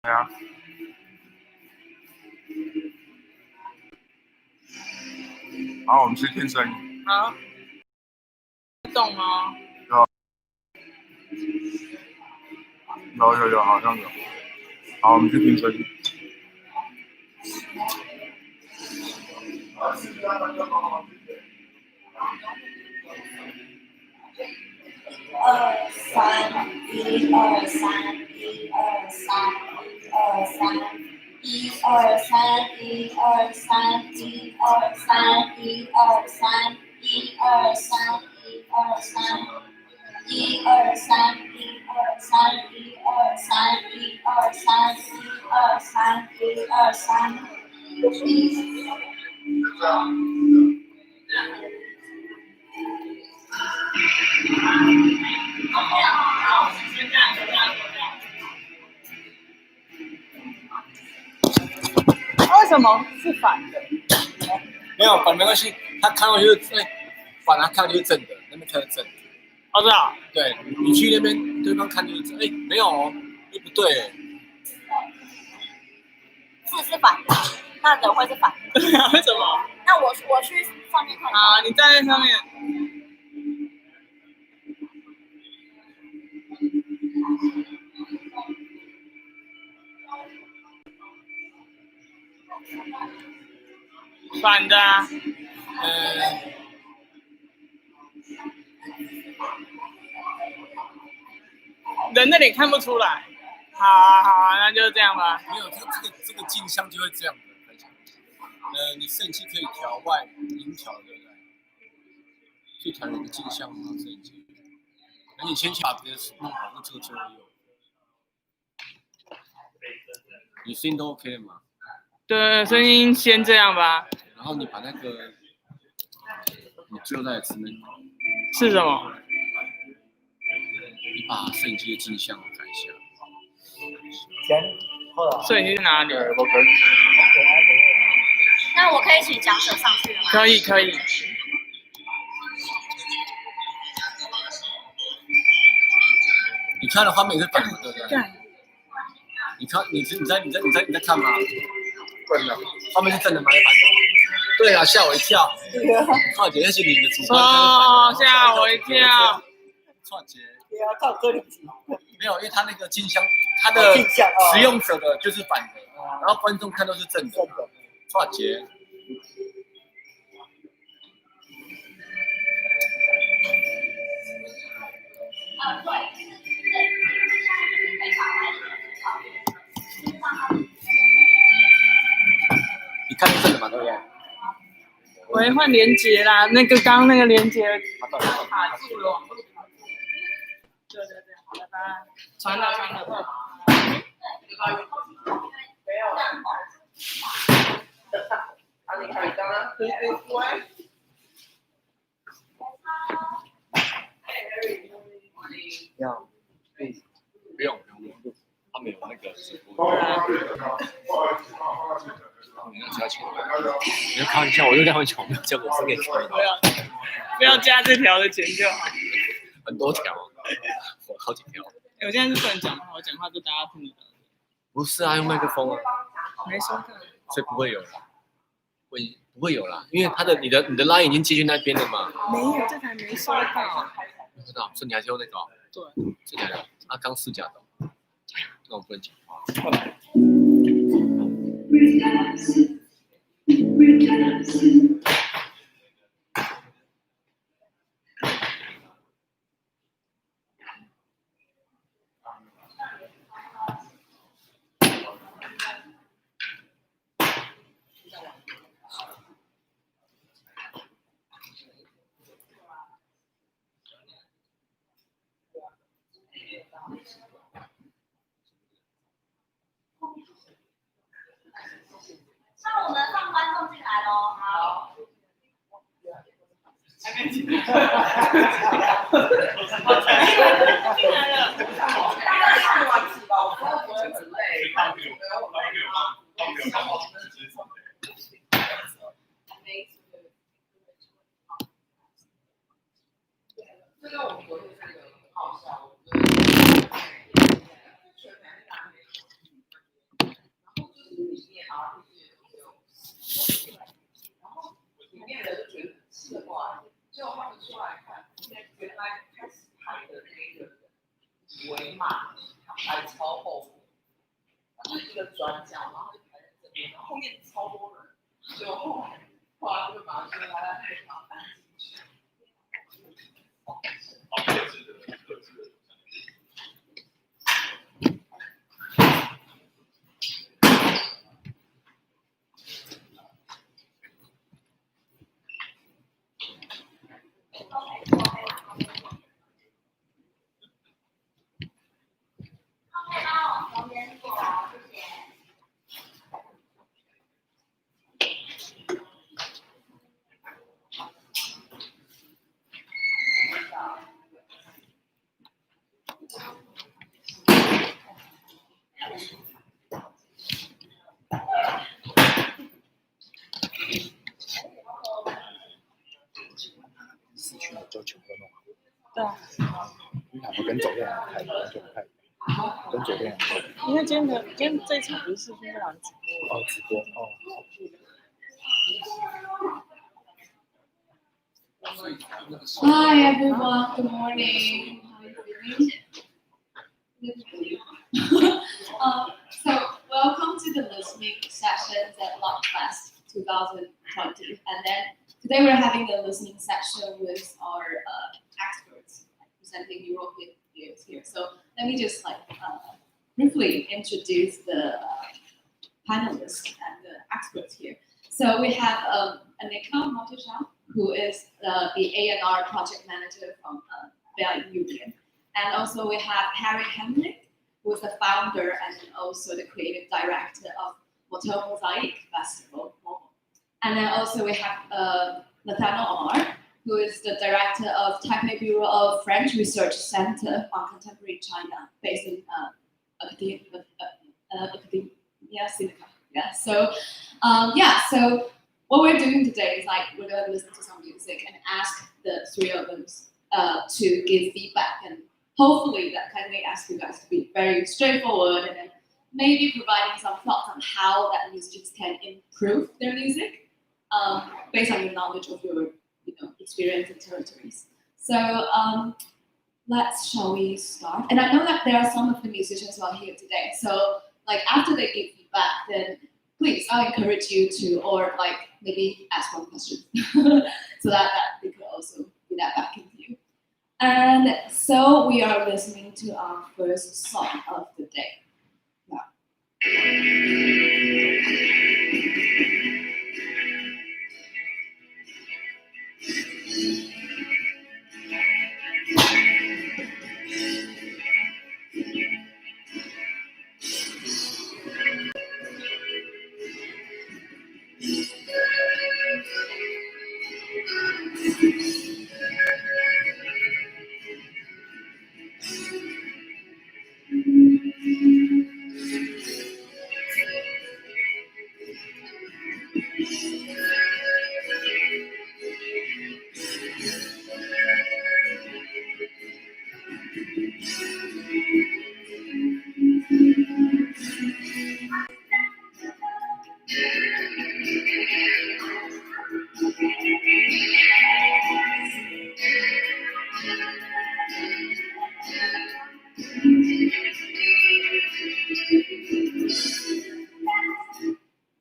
对啊。好，我们去听声音。好。动吗？有，好像有。好，我们去听声音。为什么是反的？没有反没关系，他看过去就是反，他看就是正的，那边看是正的。哦，是啊。对，你去那边对方看就是正，没有哦，不对。字是反的，那人会是反的。对啊，为什么？那我去上面看。啊，你站在上面。反的啊。人的脸看不出来。好啊，那就这样吧。没有，这个镜像就会这样的。你摄影机可以调外音调，对不对？可以调你的镜像吗？摄影机。那你先把别的弄好，那这个就会有。你声音都 OK 了吗？对，声音先这样吧。然后你把那个，你最后再吃那个。是什么？你把摄影机的镜像改一下。摄影机在哪里？我可以。那我可以请讲者上去了吗？可以。你看的画面是反的，对不对？你看，你在看吗？正的。画面是正的吗？还是反的？对啊，吓我一跳。创姐，那是你的主观。哦，吓我一跳。创姐。对啊，看歌里没有，因为他那个镜像，他的使用者的就是反的，然后观众看都是正的。创姐。你看正的嘛，对不对？我会换连结啦，那个刚刚那个连结卡住了。对，好了吧，传了。没有。要，不用，他们有那个直播。你要加钱？你要开玩笑，我就开玩笑，我没有叫我是给钱。不要加这条的钱就好。很多条，我好几条。我现在是不能讲话，我讲话都大家听得到。不是啊，用麦克风啊。没收到。所以不会有啦，不会有啦，因为你的 line 已经接去那边了嘛。没有，这台没收到。不知道，所以你还是用那个？对。是假的，刚试假的。那我不能讲话。那我们放观众进来喽。好。还没进来。进来了。大概看完是吧？我不会准备。这个我们国内这个很好笑。啊，然后里面人就觉得很奇怪，结果他们出来看，原来开始排的那个人以为嘛，他排超后面，他就是一个转角，然后就排在这边，然后后面超多人，结果后来就马上就来把它搬进去。市区的就全部都弄好。对啊，因为他们跟走店就不太一样，跟左店因为今天这一场不是视讯这场直播。直播哦。Hi everyone, good morning. How are you doing? So welcome to the listening sessions at LUCfest 2020. And then today we're having a listening session with our experts presenting European videos here. So let me just briefly introduce the panelists and the experts here. So we have Anika, Mottershaw, who is the A&R project manager from Union. And also we have Hamelink, who is the founder and also the creative director of Motel Mozaique Festival. And then also we have Nathanel Amar, who is the director of Taipei Bureau of French Research Center on Contemporary China, based in Academia Sinica. Yeah. So what we're doing today is we're going to listen to some music and ask the three of them to give feedback, and hopefully that kindly ask you guys to be very straightforward and then maybe providing some thoughts on how that musicians can improve their music based on your knowledge of your experience and territories. So shall we start? And I know that there are some of the musicians who are here today. So after they give feedback, then please, I encourage you to, or maybe ask one question so that they could also do that back into you. And so we are listening to our first song of the day.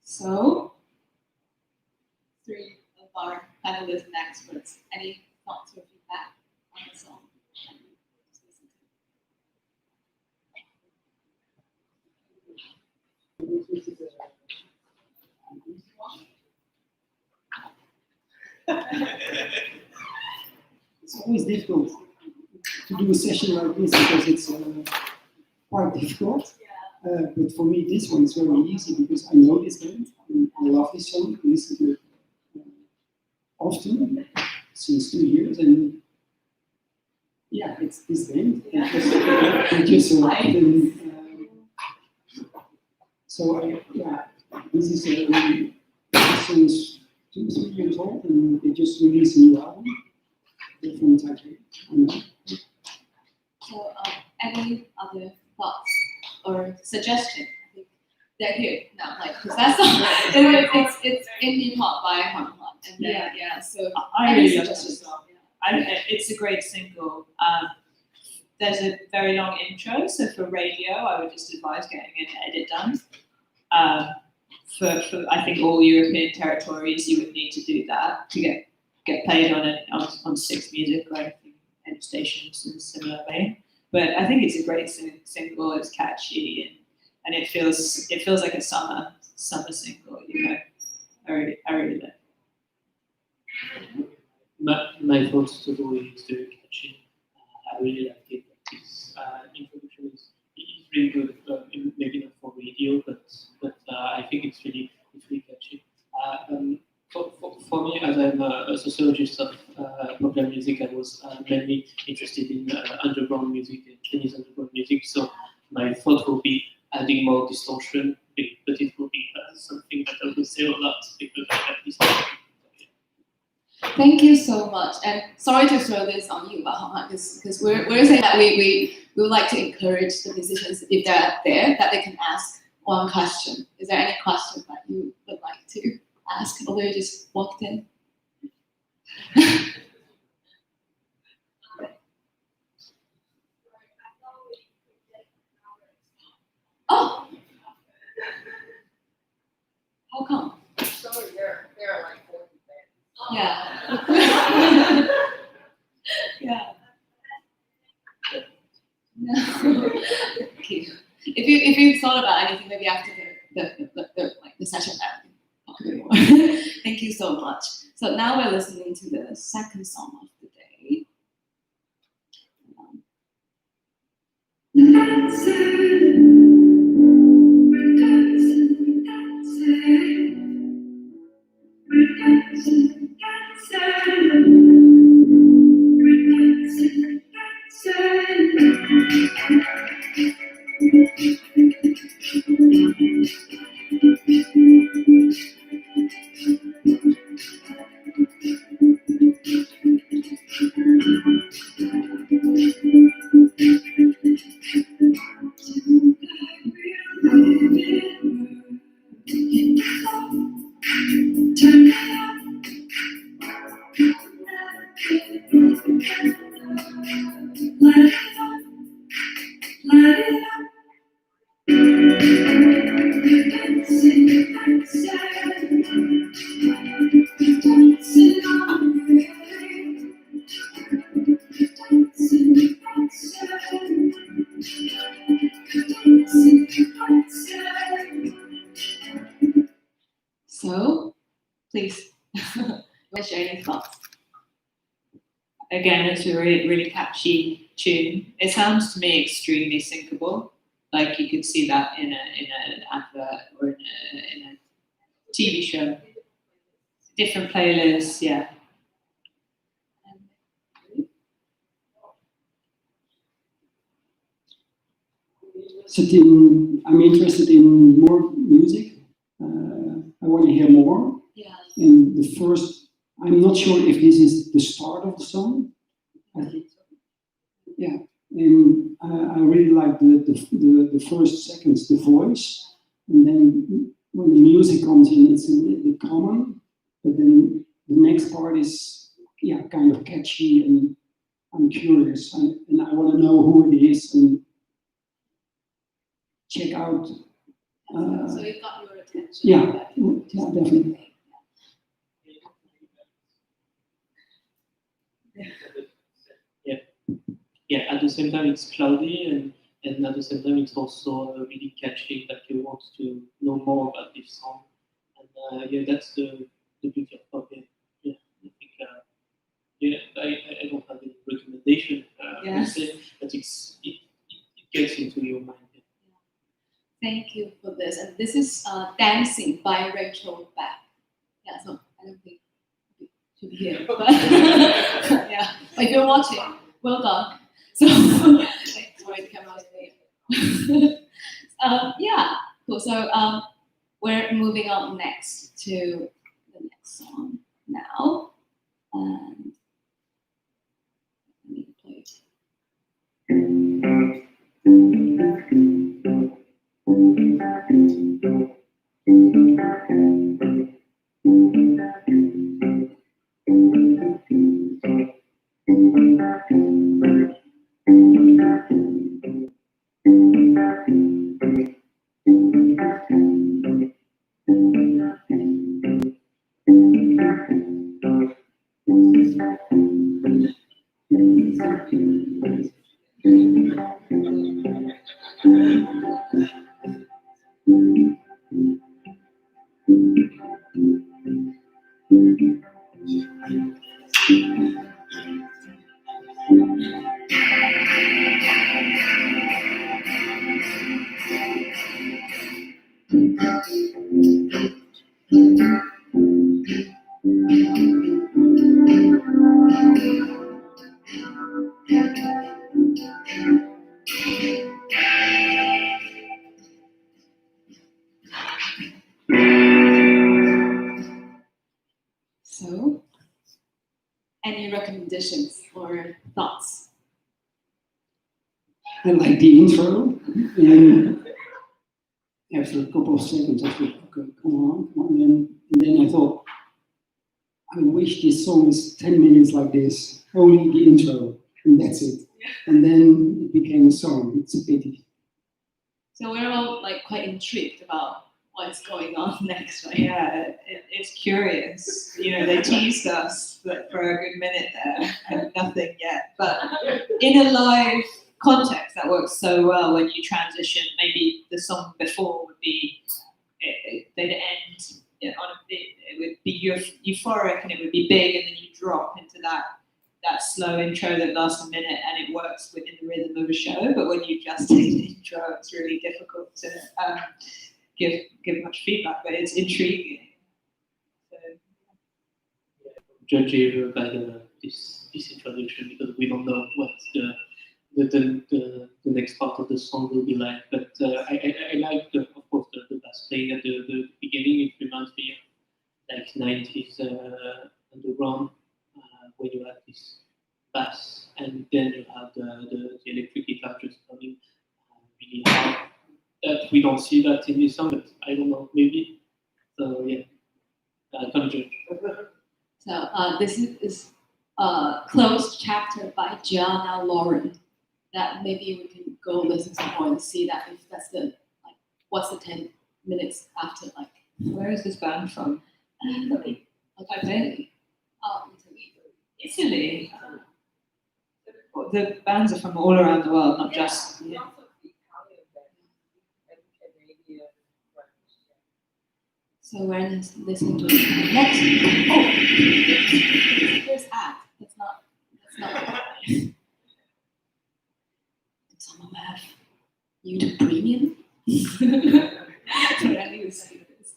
So, three of our panelists and experts, any thoughts or feedback on the song? It's always difficult to do a session like this because it's quite difficult. But for me, this one is very easy because I know this band. I love this song. I listen to it often, since 2 years, and yeah, it's this band. This is this song is 2-3 years old, and they just released a new album from Taipei. So, any other thoughts or suggestions? I think they're here now, like, because that's it's indie pop by Hong Kong, and yeah. So I really love it as well. It's a great single. There's a very long intro, so for radio, I would just advise getting an edit done. For I think all European territories, you would need to do that to get played on Six Music or anything, any stations in a similar vein. But I think it's a great single. It's catchy and it feels like a summer single. You know, I really like it. My thoughts to do is very catchy. I really like it. This introduction is really good. Maybe not for radio, but I think it's really catchy. For me, as I'm a sociologist of popular music, I was mainly interested in underground music and Chinese underground music. So my thought will be adding more distortion, but it will be something that I will say a lot because I have distortion. Thank you so much, and sorry to throw this on you, because we're saying that we would like to encourage the musicians, if they're there, that they can ask one question. Is there any question that you would like to ask, although you just walked in? Oh, how come? Sorry, there are like 40 bands. Yeah. Yeah. No. Okay. If you thought about anything, maybe after the session, that talk a bit more. Thank you so much. So now we're listening to the second song of the day. So, please, share any thoughts. Again, it's a really catchy tune. It sounds to me extremely syncable. Like you could see that in an advert or in a TV show. Different playlists, yeah. I'm interested in more music. I want to hear more. Yeah. And the first, I'm not sure if this is the start of the song. I think, yeah. And I really like the first seconds, the voice, and then when the music comes in, it's a little bit common. But then the next part is, yeah, kind of catchy, and I'm curious, and I want to know who it is and check out. So it got your attention. Yeah, definitely. Yeah, at the same time it's cloudy, and at the same time it's also really catchy, that you want to know more about this song. And yeah, that's the beauty of pop. Yeah, I think I don't have any recommendation, Yes. but it gets into your mind. Thank you for this. And this is Dancing by Rachel Beck. Yeah, so I don't think you should be here. But yeah, if you're watching, well done. So, sorry, the camera was there. Yeah, cool. So we're moving on next to the next song now. And let me play it. So, any recommendations or thoughts? I like the intro, and after a couple of seconds, I thought, okay, come on, and then I thought, I wish this song is 10 minutes like this, only the intro, and that's it. And then it became a song. It's a pity. So we're all like quite intrigued about what's going on next, right? Yeah, it's curious. You know, they teased us for a good minute there and nothing yet. But in a live context, that works so well when you transition. Maybe the song before would be, they'd end on a bit, it would be euphoric and it would be big, and then you drop into that slow intro that lasts a minute, and it works within the rhythm of a show. But when you just take the intro, it's really difficult to give much feedback, but it's intriguing. So, Judge by this introduction, because we don't know what the next part of the song will be like. But I like of course the bass playing at the beginning. It reminds me of like 90s underground, where you have this bass and then you have the electric guitar just coming really hard. That we don't see that in this song, but I don't know, maybe. So yeah, I can't judge. So this is a closed chapter by Gianna Lauren that maybe we can go listen to more and see that if that's the like what's the 10 minutes after like. where is this band from? Italy. Okay. Italy. The bands are from all around the world, not just. Yeah. So we're listening to the next. Oh, there's ad. That's not. Does someone have YouTube Premium? Sorry, I need to say this.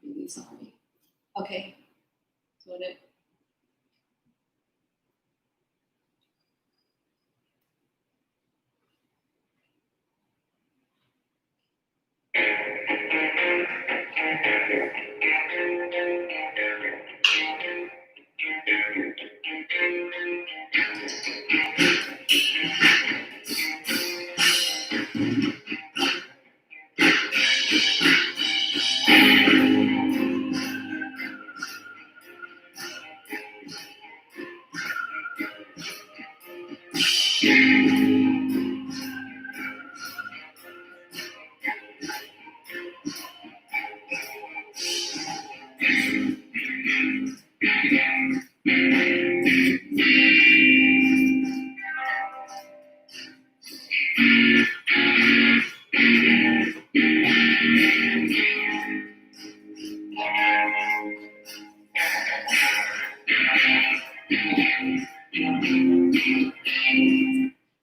Really sorry. Okay. So that.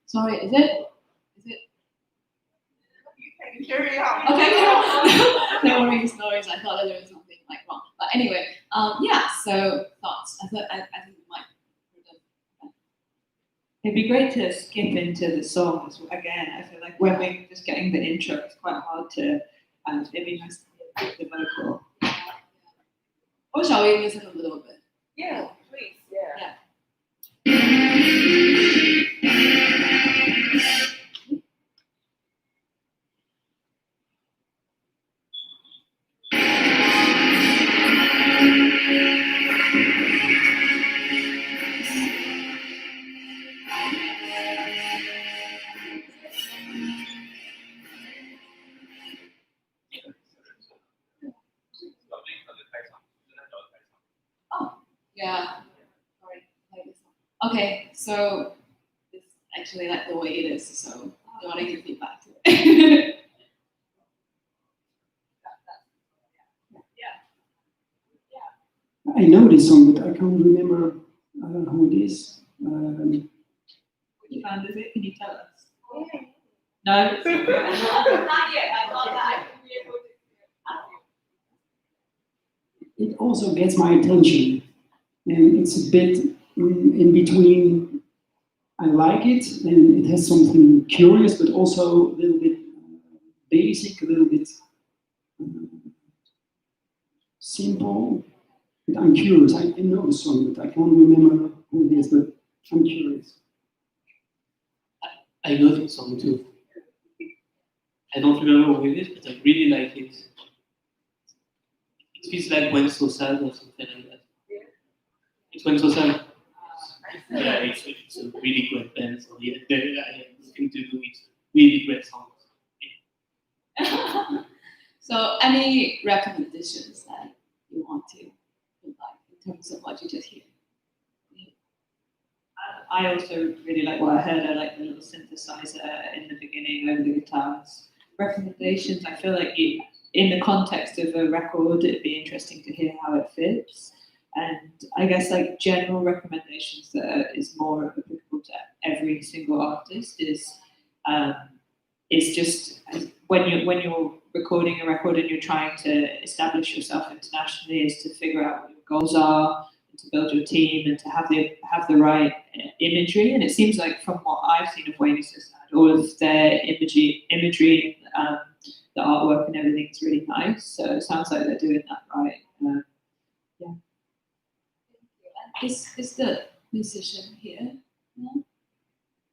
Sorry, is it? You can carry on. Okay, no worries. I thought that there was something like wrong, but anyway, yeah. So thoughts. I think we might. It'd be great to skip into the songs again. I feel like when we're just getting the intro, it's quite hard to. It'd be nice to hear the vocal. Or shall we listen a little bit? Yeah, please. Yeah. Yeah. So it's actually like the way it is. So I want to give feedback to it. I know this song, but I can't remember who it is. Which band is it? Can you tell us? No. Not yet. I thought that I could be able to. It also gets my attention, and it's a bit in between. I like it, and it has something curious, but also a little bit basic, a little bit simple. But I'm curious. I know the song, but I can't remember who it is. But I'm curious. I know this song too. I don't remember who it is, but I really like it. It feels like When So Sad or something like that. It's When So Sad. Yeah, it's a really great band. So yeah, I have nothing to do with really great songs. So any recommendations that you want to like in terms of what you just hear? I also really like what I heard. I like the little synthesizer in the beginning over the guitars. Recommendations, I feel like in the context of a record, it'd be interesting to hear how it fits. And I guess like general recommendations that is more applicable to every single artist is just when you're recording a record and you're trying to establish yourself internationally, is to figure out what your goals are, and to build your team, and to have the right imagery. And it seems like from what I've seen of Wayne's just had all of their imagery, the artwork and everything is really nice. So it sounds like they're doing that right. Yeah. Is the musician here? No.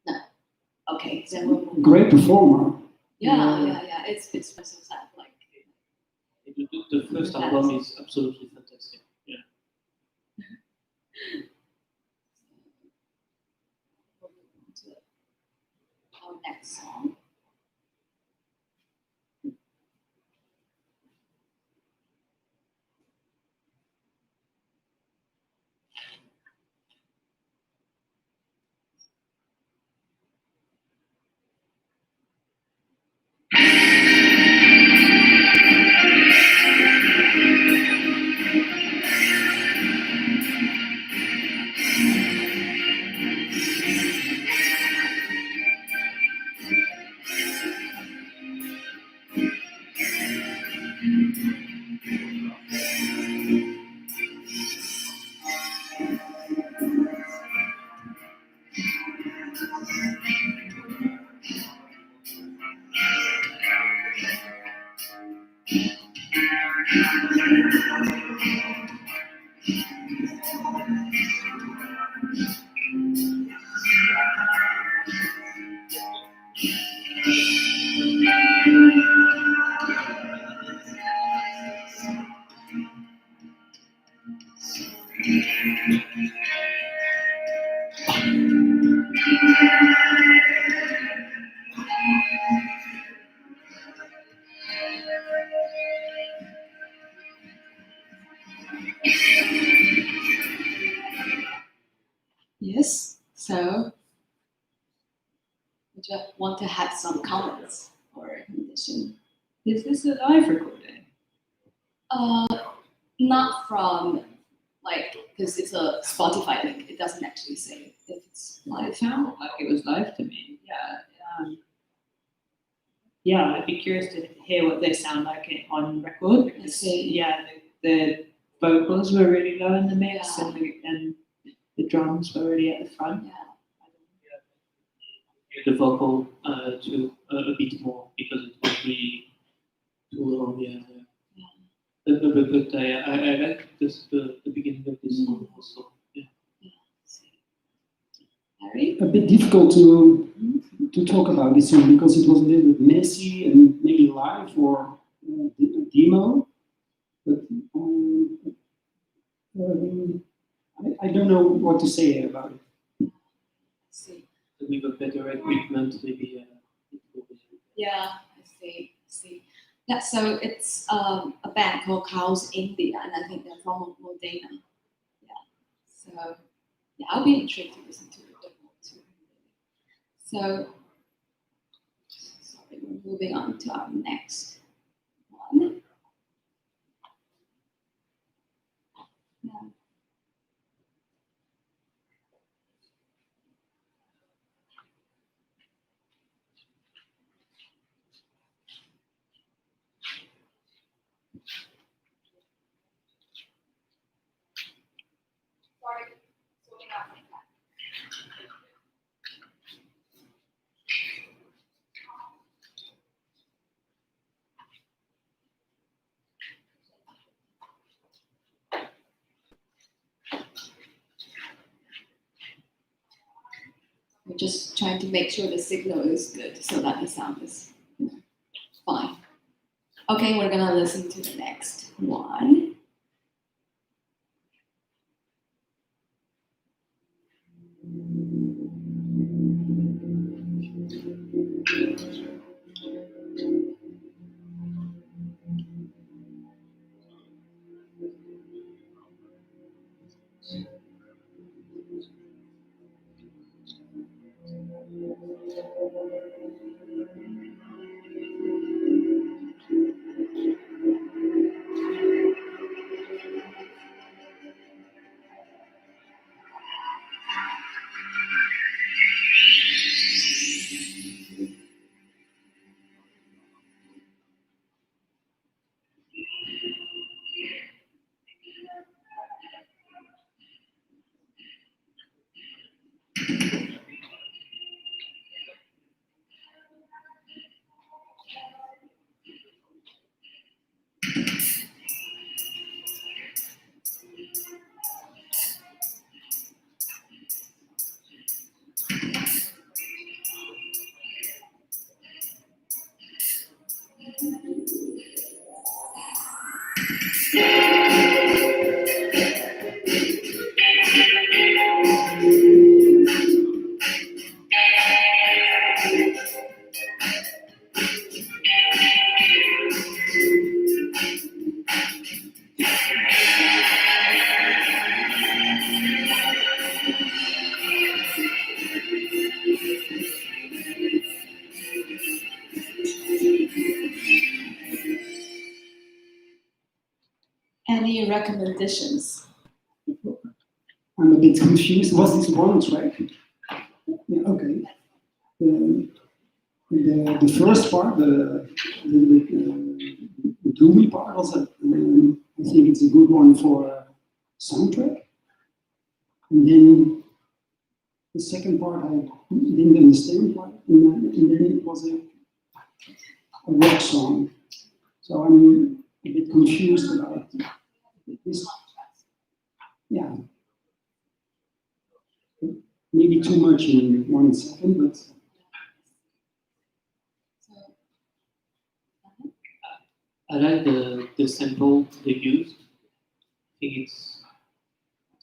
No. Okay, then we'll move on. Great performer. Yeah. It's so sad. Like The first album is absolutely fantastic. Yeah. we'll move on to our next song. Yes. So would you want to have some comments or recommendation? Is this a live recording? Not from like because it's a Spotify link. It doesn't actually say if it's live. It sounded like it was live to me. Yeah. Yeah, I'd be curious to hear what they sound like on record. Because, the vocals were really low in the mix, and the drums were really at the front. Yeah. The vocal to a bit more because it was really too long. Yeah. But I like the beginning of this song also. Yeah. Harry? A bit difficult to talk about this song because it was a little bit messy and maybe live or a demo. But I don't know what to say about it. See. With a better equipment, maybe. Yeah, I see. Yeah, so it's a band called Cows India, and I think they're from Modena. Yeah. So yeah, I'll be intrigued to listen to it. So, sorry, we're moving on to our next one. Yeah. We're just trying to make sure the signal is good so that the sound is fine. Okay, we're gonna listen to the next one. Any recommendations? I'm a bit confused. Was this one track? Yeah, okay. The first part, the doomy part, also, I think it's a good one for a soundtrack. And then the second part, I didn't understand quite. And then it was a rock song. So I'm a bit confused about this. Yeah. Maybe too much in 1 second, but. I like the sample they used. I think it's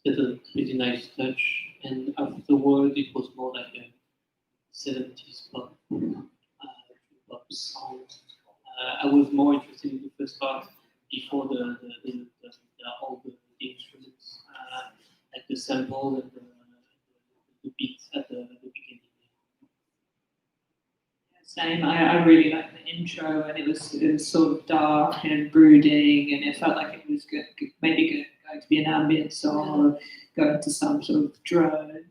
got a pretty nice touch, and afterward it was more like a 70s pop, pop song. I was more interested in the first part before all the instruments, like the sample and the beats at the beginning. Same. I really liked the intro, and it was sort of dark and brooding, and it felt like it was good, maybe going to be an ambient song or going to some sort of drone.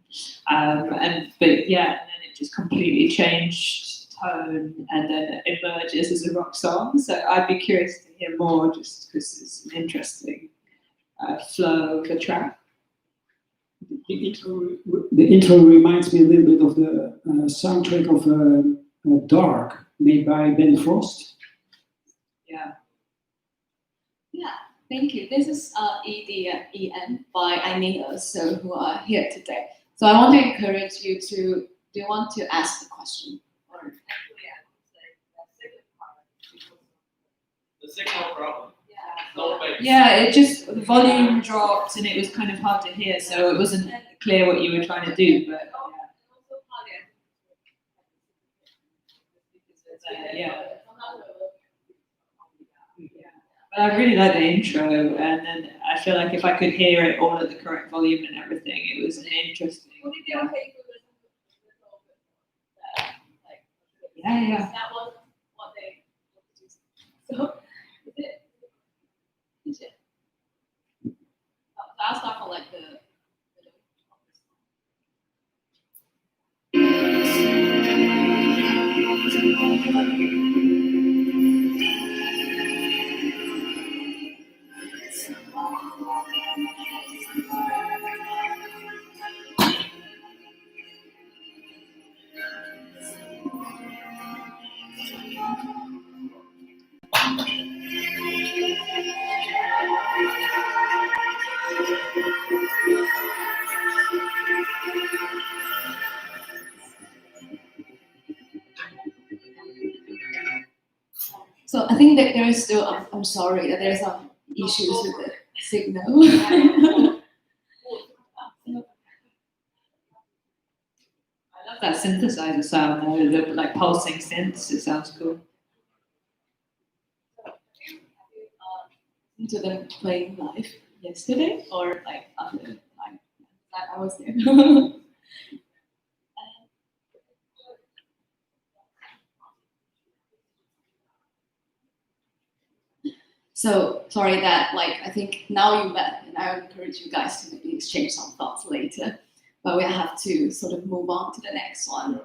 But yeah, and then it just completely changed tone, and then it emerges as a rock song. So I'd be curious to hear more, just because it's an interesting flow of the track. The intro reminds me a little bit of the soundtrack of Dark, made by Ben Frost. Yeah. Yeah, thank you. This is EDM by Anika, so who are here today. So I want to encourage you to, do you want to ask the question? Or? The signal problem. Yeah, it just, the volume dropped and it was kind of hard to hear, so it wasn't clear what you were trying to do, but yeah. But I really like the intro, and then I feel like if I could hear it all at the correct volume and everything, it was an interesting. yeah. That was what they wanted to do. So, is it? I'll start for like the So I think that there is still, I'm sorry, that there are some issues with the signal. I love that synthesizer sound though, the like pulsing synths, it sounds cool. To them playing live yesterday or like after like I was there. So sorry that like I think now you met and I encourage you guys to maybe exchange some thoughts later, but we have to sort of move on to the next one.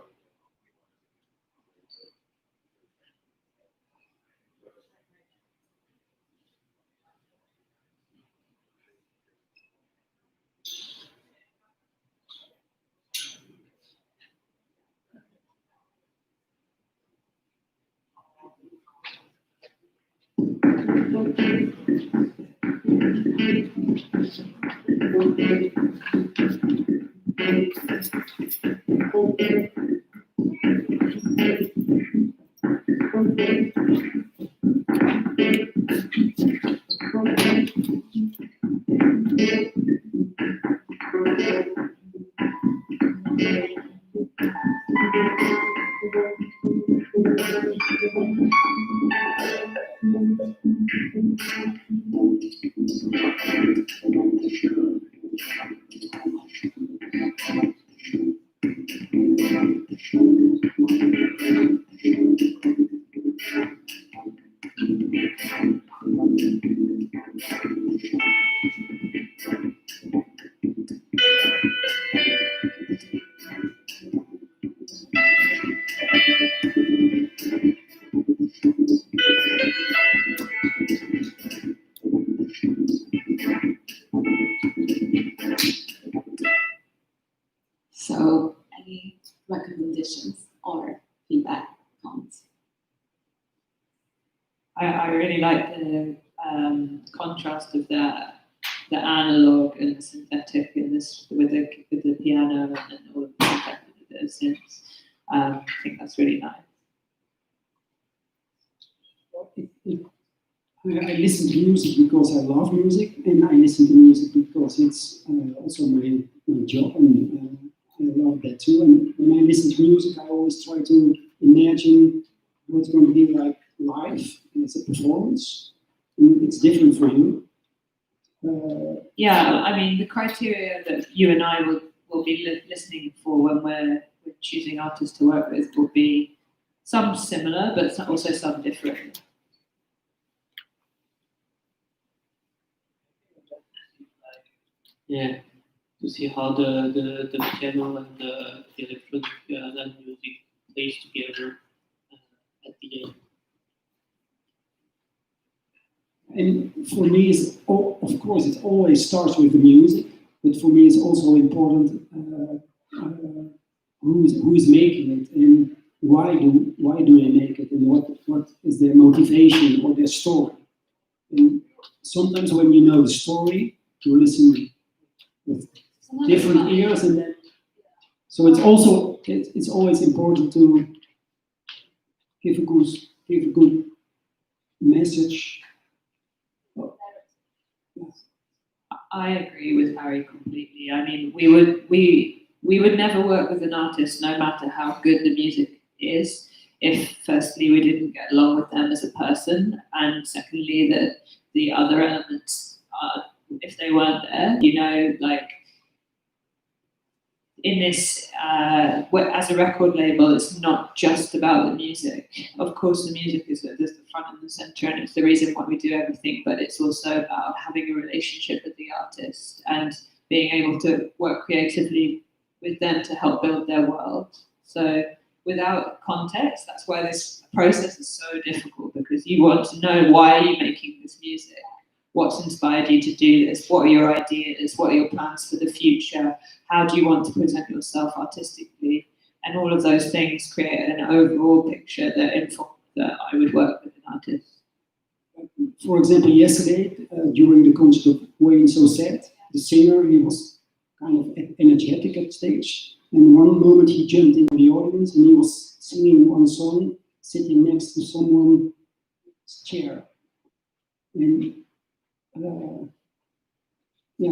So any recommendations or feedback, comments? I really like the contrast of the analog and the synthetic in this with the piano and all of the synths. I think that's really nice. I listen to music because I love music, and I listen to music because it's also my job, and I love that too. And when I listen to music, I always try to imagine what it's going to be like live as a performance. And it's different for you. Yeah, I mean, the criteria that you and I will be listening for when we're choosing artists to work with will be some similar, but also some different. Yeah, to see how the piano and the electronic and music plays together at the end. And for me, of course, it always starts with the music, but for me, it's also important who is making it and why do they make it, and what is their motivation or their story. And sometimes when you know the story, you listen with different ears, and then so it's always important to give a good message. I agree with Harry completely. I mean, we would never work with an artist, no matter how good the music is, if firstly we didn't get along with them as a person, and secondly that the other elements, if they weren't there, like in this, as a record label, it's not just about the music. Of course, the music is the front and the center, and it's the reason why we do everything, but it's also about having a relationship with the artist and being able to work creatively with them to help build their world. So without context, that's why this process is so difficult, because you want to know, why are you making this music? What's inspired you to do this? What are your ideas? What are your plans for the future? How do you want to present yourself artistically? And all of those things create an overall picture that I would work with an artist. For example, yesterday, during the concert of Wayne So Sad, the singer, he was kind of energetic at stage. And one moment he jumped into the audience and he was singing one song, sitting next to someone's chair. And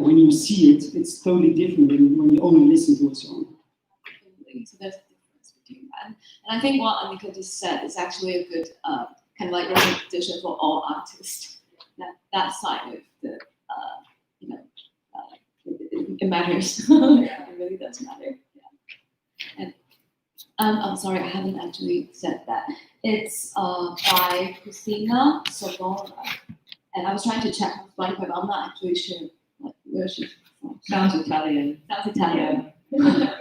when you see it, it's totally different than when you only listen to a song. So there's a difference between that. And I think what Anika just said is actually a good kind of like recommendation for all artists. That side of the, it matters. It really does matter. Yeah. And I'm sorry, I haven't actually said that. It's by Christina Sobora. And I was trying to check on Spotify, but I'm not actually sure where she's from. Sounds Italian. Sounds Italian. Yeah.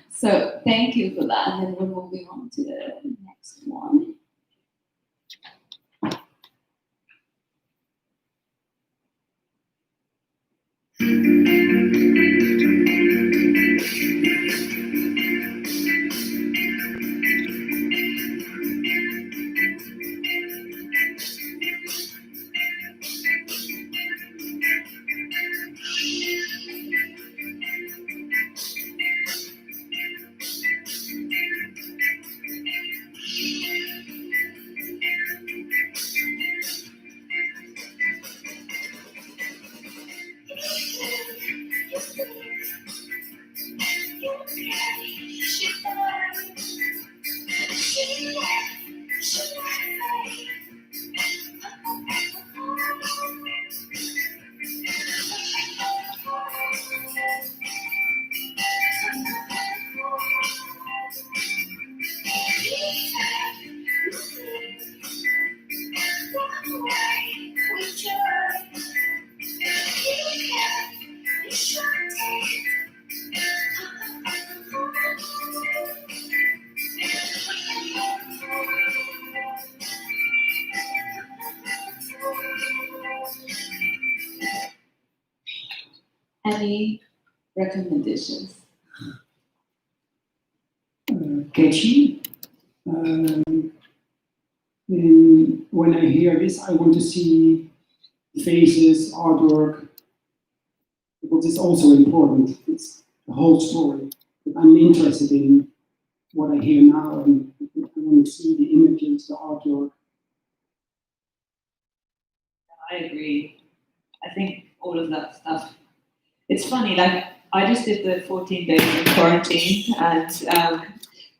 So thank you for that. And then we're moving on to the next one. Any recommendations? Catchy. And when I hear this, I want to see faces, artwork, because it's also important. It's the whole story. I'm interested in what I hear now, and I want to see the images, the artwork. I agree. I think all of that stuff. It's funny, like I just did the 14 days in quarantine, and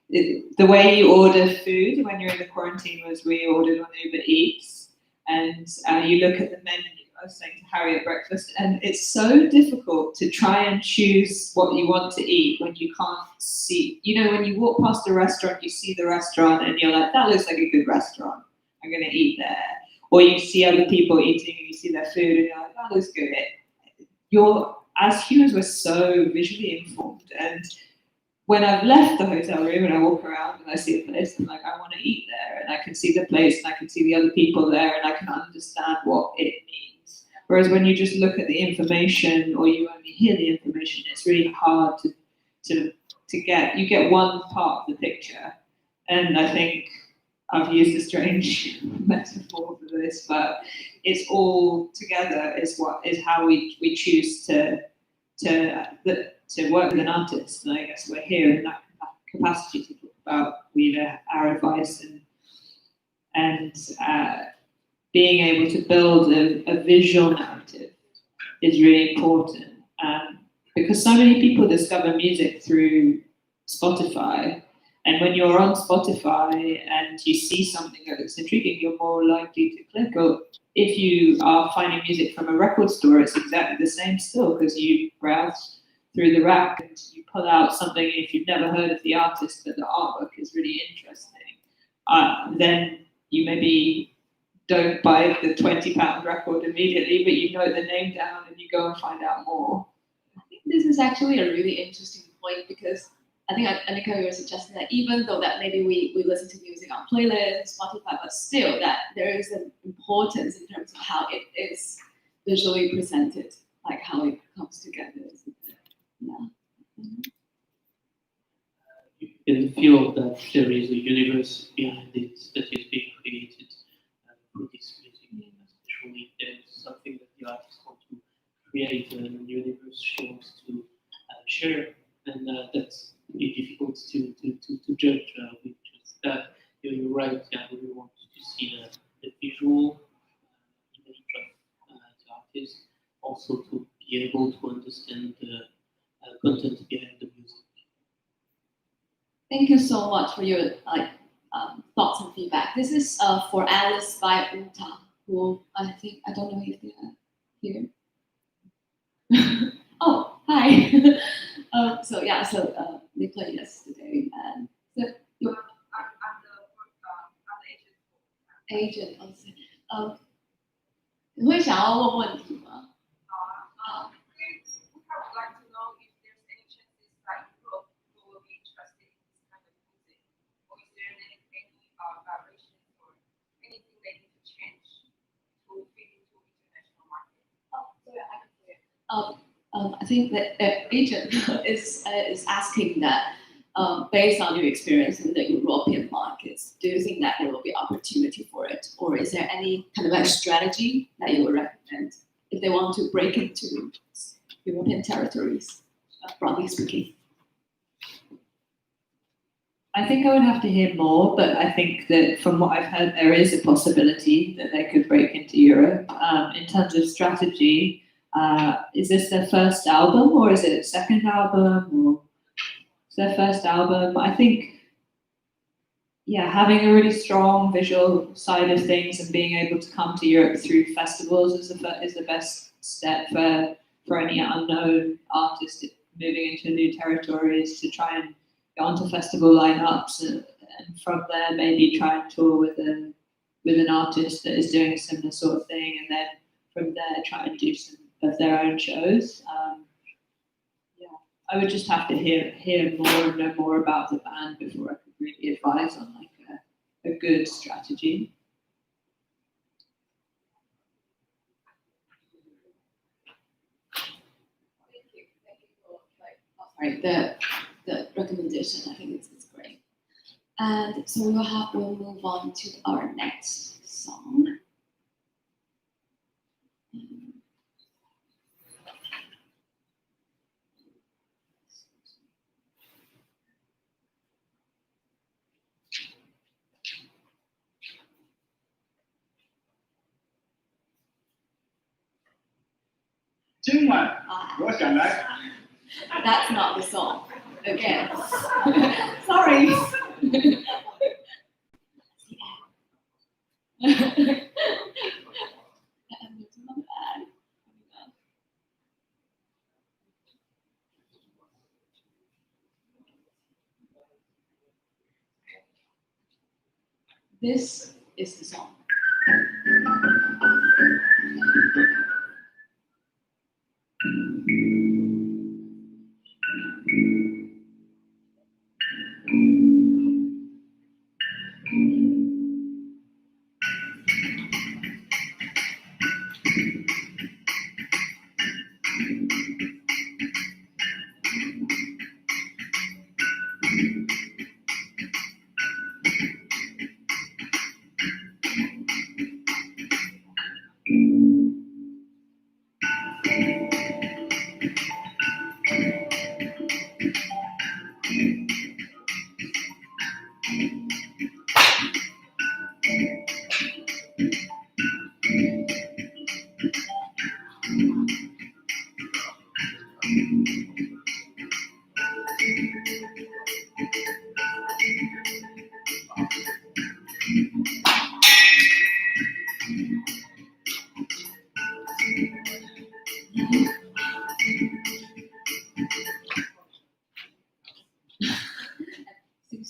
the way you order food when you're in the quarantine was we ordered on Uber Eats, and you look at the menu. I was saying to Harry at breakfast, and it's so difficult to try and choose what you want to eat when you can't see. You know, when you walk past a restaurant, you see the restaurant, and you're like, that looks like a good restaurant. I'm going to eat there. Or you see other people eating, and you see their food, and you're like, that looks good. As humans, we're so visually informed, and when I've left the hotel room and I walk around and I see a place, I'm like, I want to eat there, and I can see the place, and I can see the other people there, and I can understand what it means. Whereas when you just look at the information, or you only hear the information, it's really hard to get. You get one part of the picture, and I think I've used a strange metaphor for this, but it's all together is how we choose to work with an artist. And I guess we're here in that capacity to talk about our advice and being able to build a visual narrative is really important. Because so many people discover music through Spotify. And when you're on Spotify and you see something that looks intriguing, you're more likely to click. Or if you are finding music from a record store, it's exactly the same still, because you browse through the rack and you pull out something. If you've never heard of the artist but the artwork is really interesting, then you maybe don't buy the £20 record immediately, but you note the name down and you go and find out more. I think this is actually a really interesting point, because I think Anika, you were suggesting that even though that maybe we listen to music on playlists, Spotify, but still that there is an importance in terms of how it is visually presented, like how it comes together. Yeah. You can feel that there is a universe behind it that is being created for this music, especially there's something that the artist wants to create and the universe she wants to share, and that's really difficult to judge with just that. You're right, yeah, we want to see the visual image of the artist, also to be able to understand the content behind the music. Thank you so much for your thoughts and feedback. This is for Alice by Uta, who I don't know if they are here. Oh, hi. So they played yesterday, and so your agent also. 你会想要问问题吗？ I think that agent is asking that based on your experience in the European markets, do you think that there will be opportunity for it, or is there any kind of strategy that you would recommend if they want to break into European territories, broadly speaking? I think I would have to hear more, but I think that from what I've heard, there is a possibility that they could break into Europe. In terms of strategy, is this their first album, or is it a second album, or it's their first album? I think, yeah, having a really strong visual side of things and being able to come to Europe through festivals is the best step for any unknown artist moving into new territories, to try and get onto festival lineups, and from there maybe try and tour with an artist that is doing a similar sort of thing, and then from there try and do some of their own shows. Yeah, I would just have to hear more and know more about the band before I could really advise on like a good strategy. Thank you for the recommendation. I think it's great. And so we'll move on to our next song. That's not the song. Again. Sorry. This is the song.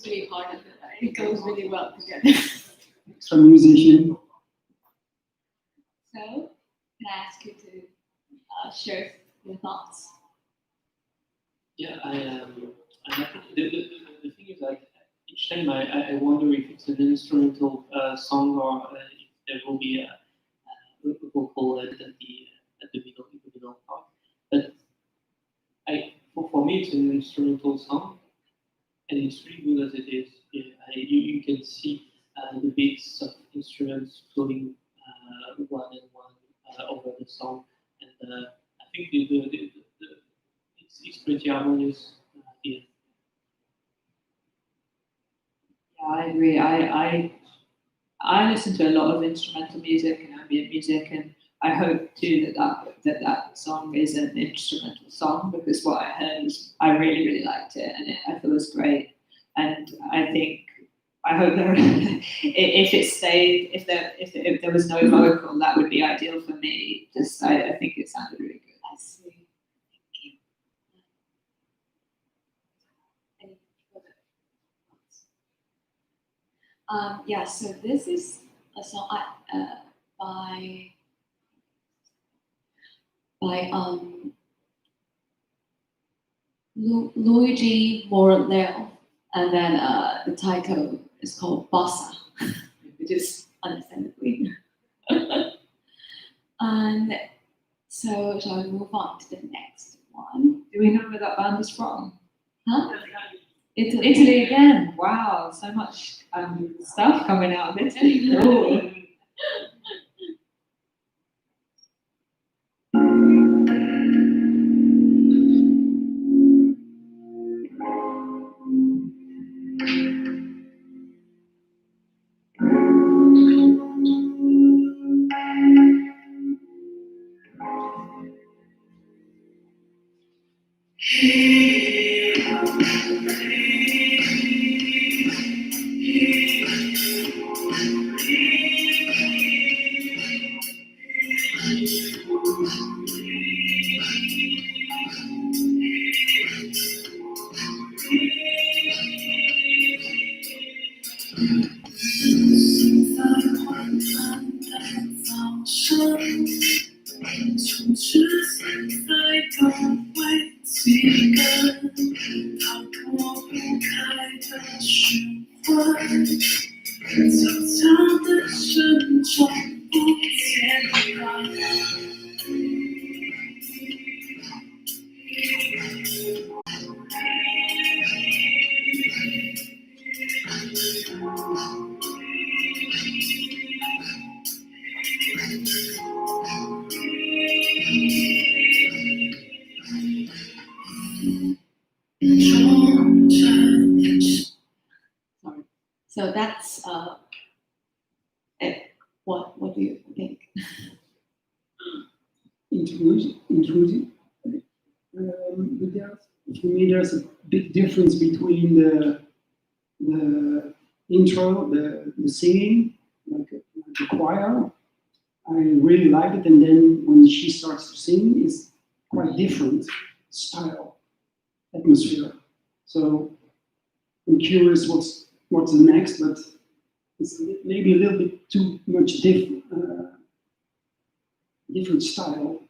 it's really hard, it goes really well together. Extra musician. So, can I ask you to share your thoughts? Yeah, I think the thing is, like, each time I wonder if it's an instrumental song or if there will be a vocal at the middle part. But for me, it's an instrumental song, and it's really good as it is. Yeah, you can see the beats of instruments flowing one and one over the song, and I think it's pretty harmonious. Yeah. Yeah, I agree. I listen to a lot of instrumental music and ambient music, and I hope too that song is an instrumental song, because what I heard was I really liked it, and I thought it was great. And I hope there if it stayed, if there was no vocal, that would be ideal for me. I think it sounded really good. I see. Thank you. Any further thoughts? Yeah, so this is a song by Luigi Morello, and then the title is called Bossa, which is understandably. And so, shall we move on to the next one? Do we know where that band is from? Huh? Italy again. Wow, so much stuff coming out of Italy. Cool. So that's it. What do you think? Introducing. But for me, there's a big difference between the intro, the singing, like the choir. I really like it, and then when she starts to sing, it's quite different style, atmosphere. So I'm curious what's the next, but it's maybe a little bit too much different style.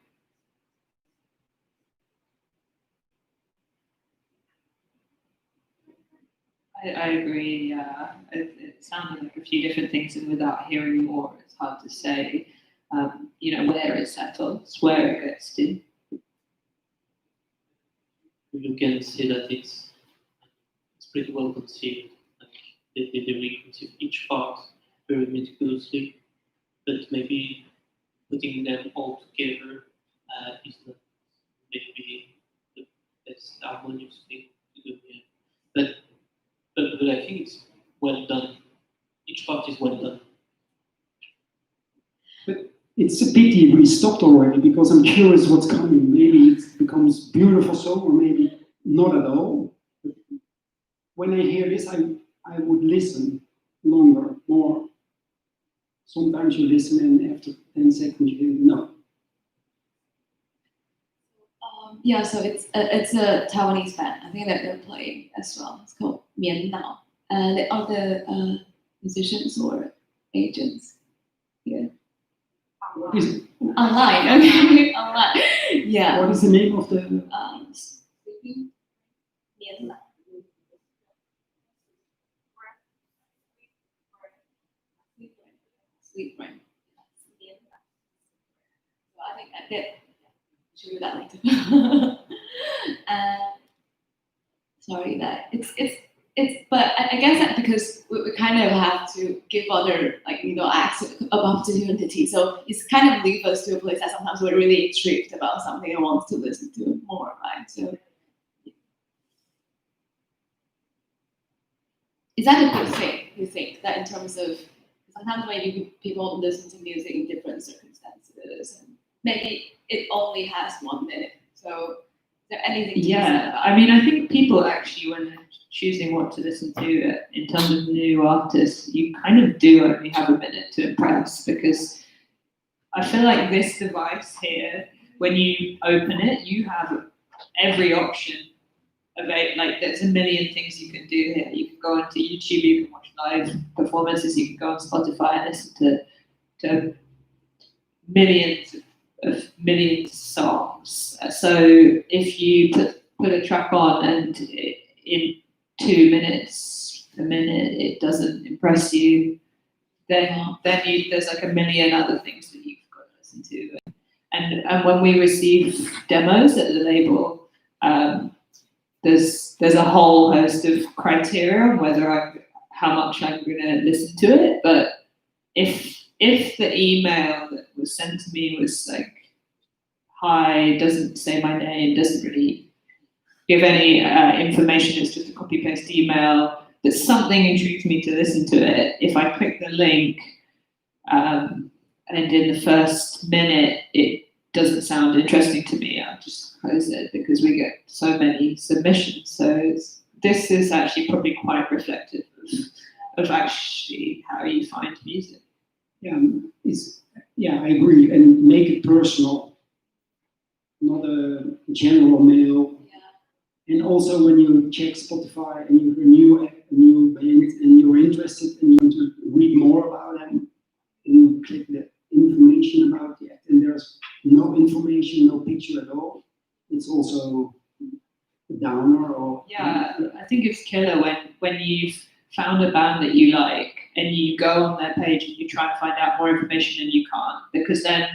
I agree. Yeah, it sounded like a few different things, and without hearing more, it's hard to say. Where it settles, where it gets to. You can see that it's pretty well conceived. Like they really conceive each part very meticulously, but maybe putting them all together is not maybe the best harmonious thing to do here. But I think it's well done. Each part is well done. But it's a pity we stopped already, because I'm curious what's coming. Maybe it becomes beautiful song, or maybe not at all. But when I hear this, I would listen longer, more. Sometimes you listen and after 10 seconds you think, no. Yeah, so it's a Taiwanese band. I think that they're playing as well. It's called Mian Nao. the other musicians or agents here? What is, Online, okay, online. Yeah. what is the name of the? Sleep brain. So I think I did. Should do that later. Sorry that it's but I guess that because we kind of have to give other acts of opportunity, so it's kind of leave us to a place that sometimes we're really intrigued about something and want to listen to more, right? So is that a good thing, you think, that in terms of sometimes maybe people listen to music in different circumstances and maybe it only has 1 minute, so is there anything to say about I mean, I think people actually, when they're choosing what to listen to in terms of new artists, you kind of do only have a minute to impress, because I feel like this device here, when you open it, you have every option of it. Like, there's a million things you can do here. You can go onto YouTube, you can watch live performances, you can go on Spotify and listen to millions of songs. So if you put a track on and in 2 minutes, a minute, it doesn't impress you, then there's like a million other things that you've got to listen to. And when we receive demos at the label, there's a whole host of criteria on how much I'm going to listen to it. But if the email that was sent to me was like, hi, doesn't say my name, doesn't really give any information, it's just a copy-paste email, that something intrigues me to listen to it, if I click the link and in the first minute it doesn't sound interesting to me, I'll just close it, because we get so many submissions. So this is actually probably quite reflective of actually how you find music. Yeah, I agree, and make it personal, not a general mail. And also, when you check Spotify and you hear a new band and you're interested and you want to read more about them, and you click the information about it, and there's no information, no picture at all, it's also a downer. Or I think it's killer when you've found a band that you like and you go on their page and you try and find out more information and you can't, because then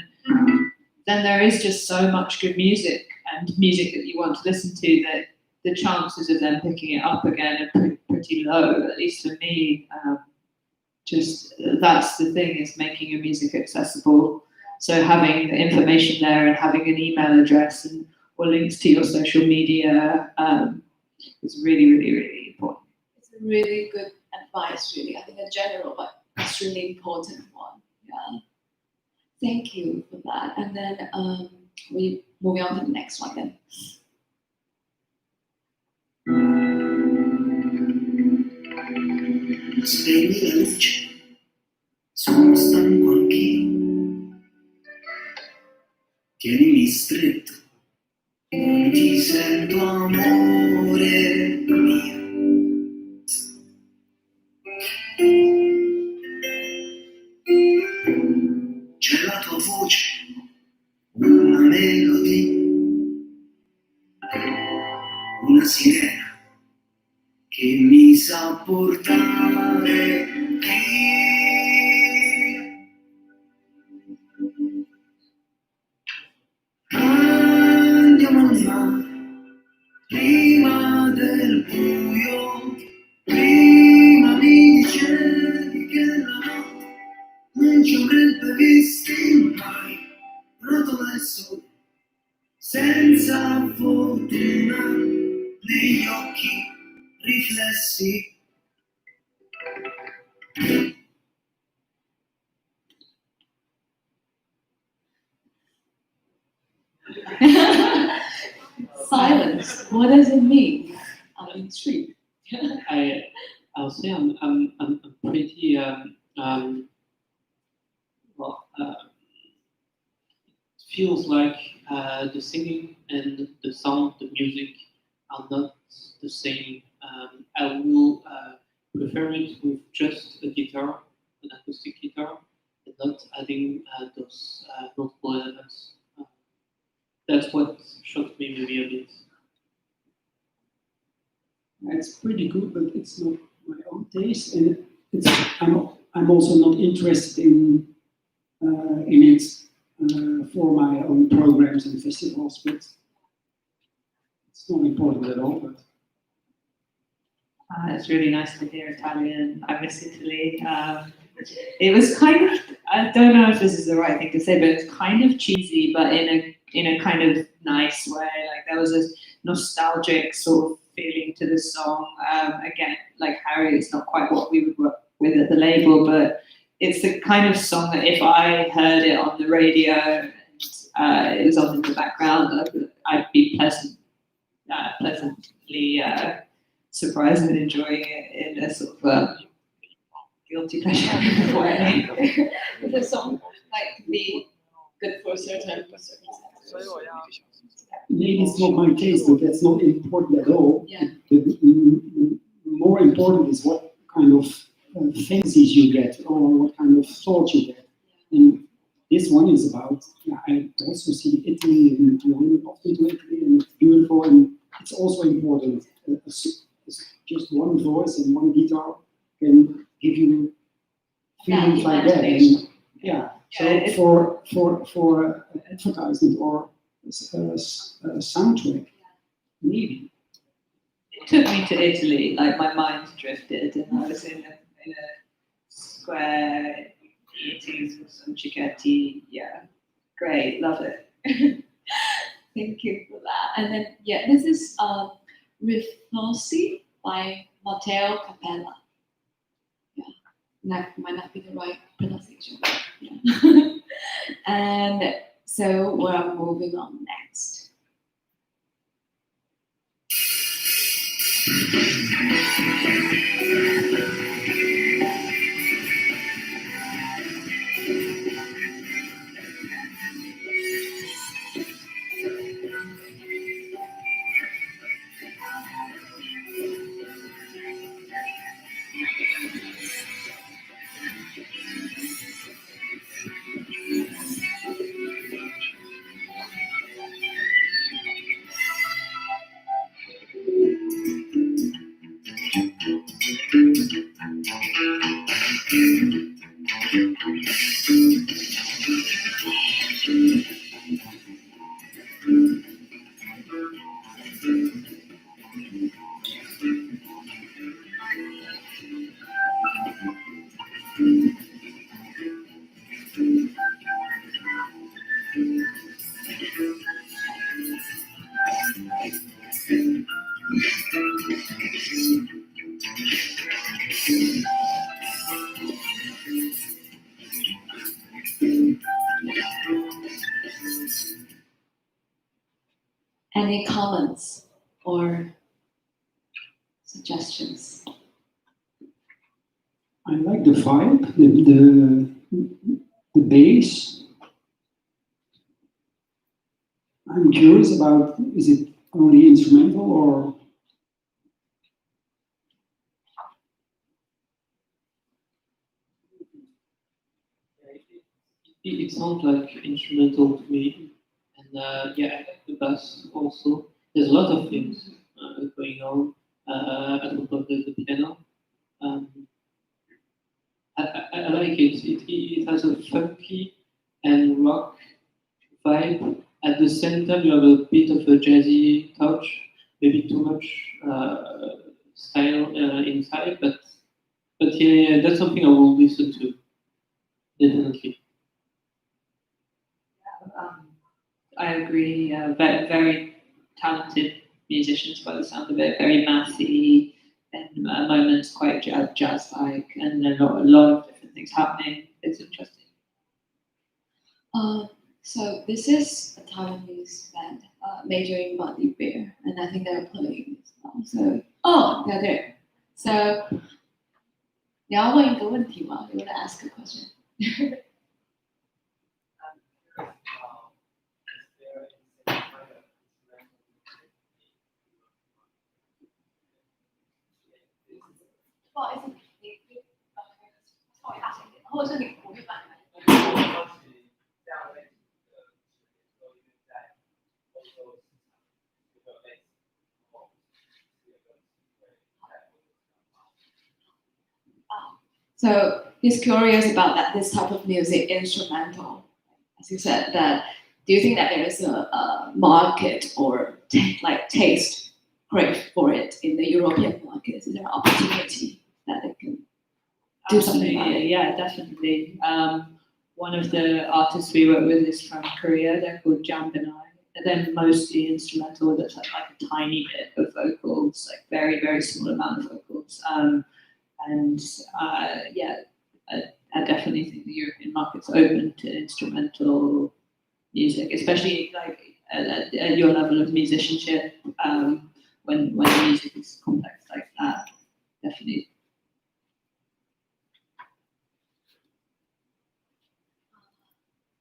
there is just so much good music and music that you want to listen to that the chances of them picking it up again are pretty low, at least for me. Just that's the thing, is making your music accessible. So having the information there and having an email address or links to your social media is really, really, really important. It's a really good advice, really. I think a general but extremely important one. Yeah. Thank you for that. And then we moving on to the next one then. Spegni la luce, sono stanco anch'io. Tienimi stretto, non ti sento amore mio. C'è la tua voce, una melodia, una sirena che mi sa portare via. Andiamo al mare, prima del buio, prima mi dicevi che la notte non ci avrebbe visti mai, rotola il sole, senza fortuna negli occhi riflessi. Silence. What does it mean? I'm intrigued. I'll say I'm pretty it feels like the singing and the sound, the music are not the same. I will prefer it with just a guitar, an acoustic guitar, and not adding those multiple elements. That's what shocked me maybe a bit. It's pretty good, but it's not my own taste, and I'm also not interested in it for my own programs and festivals. But it's not important at all. But it's really nice to hear Italian. I miss Italy. It was kind of, I don't know if this is the right thing to say, but it's kind of cheesy, but in a kind of nice way. Like there was a nostalgic sort of feeling to the song. Again, like Harry, it's not quite what we would work with at the label, but it's the kind of song that if I heard it on the radio and it was on in the background, I'd be pleasantly surprised and enjoying it in a sort of guilty pleasure way. The song like be good for certain maybe it's not my taste, but that's not important at all. Yeah. The more important is what kind of fancies you get or what kind of thoughts you get. And this one is about, I also see Italy and I often to Italy and it's beautiful and it's also important. Just one voice and one guitar can give you feelings like that. And, so for advertisement or soundtrack, maybe. It took me to Italy, like my mind drifted and I was in a square eating some cicchetti. Yeah, great, love it. Thank you for that. And then, this is Rifossi by Motel Capella. Yeah, that might not be the right pronunciation. Yeah. And so we're moving on next. Any comments or suggestions? I like the vibe, the bass. I'm curious about, is it only instrumental or? It sounds like instrumental to me, and I like the bass also. There's a lot of things going on at the top of the piano. I like it. It has a funky and rock vibe. At the same time, you have a bit of a jazzy touch, maybe too much style inside, but that's something I will listen to, definitely. I agree. Very talented musicians by the sound of it. Very mathy, and moments quite jazz-like, and a lot of different things happening. It's interesting. So this is a Taiwanese band, majoring Body Bear, and I think they're playing as well. So, they're there. So, 你要问一个问题吗? You want to ask a question? 不好意思，你稍微大声一点，或者是你我会帮你。So he's curious about that this type of music, instrumental, as you said. That do you think that there is a market or taste crave for it in the European market? Is there an opportunity that they can do something about it? Yeah, definitely. One of the artists we work with is from Korea. They're called Jambanai. They're mostly instrumental. That's like a tiny bit of vocals, like very, very small amount of vocals. I definitely think the European market's open to instrumental music, especially like at your level of musicianship. When the music is complex like that, definitely.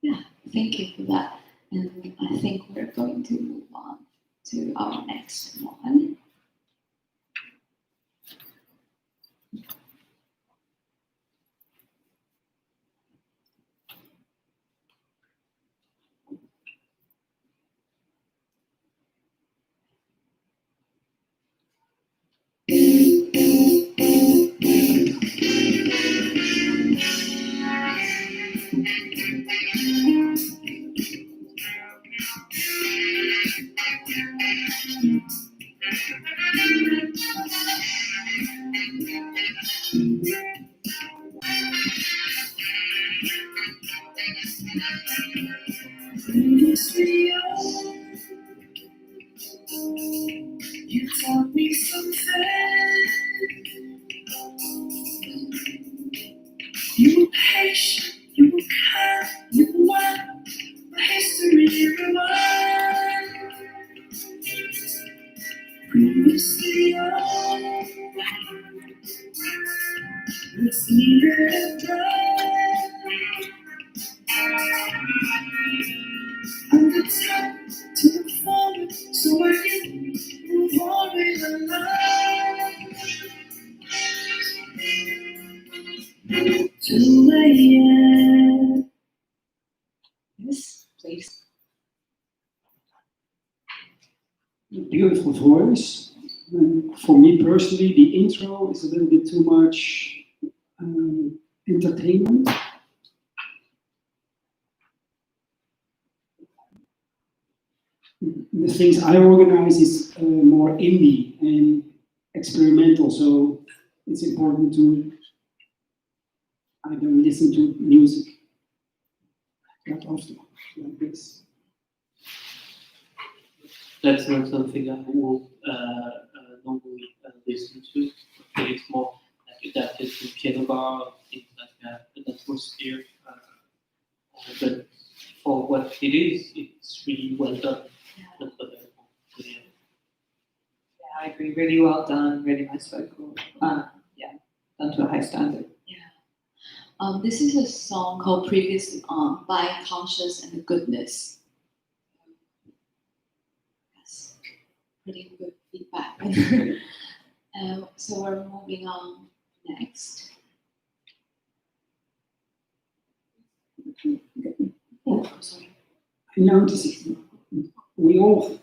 Yeah, thank you for that. And I think we're going to move on to our next one. You taught me something. You were patient, you were kind, you were the history rewind. Previously young, let's meet and I'm the top to the forward, so I can move on with the line. To my end. Yes, please. Beautiful voice. For me personally, the intro is a little bit too much entertainment. The things I organize is more indie and experimental, so it's important to I don't listen to music that often like this. That's not something I would normally listen to. It's more like adapted to piano bar, things like that. But that was here. But for what it is, it's really well done. That's what I want. Yeah, I agree. Really well done. Really nice vocal. Done to a high standard. Yeah. This is a song called Previously On by Conscious and the Goodness. Yes, pretty good feedback. So we're moving on next. Oh, sorry. I noticed we all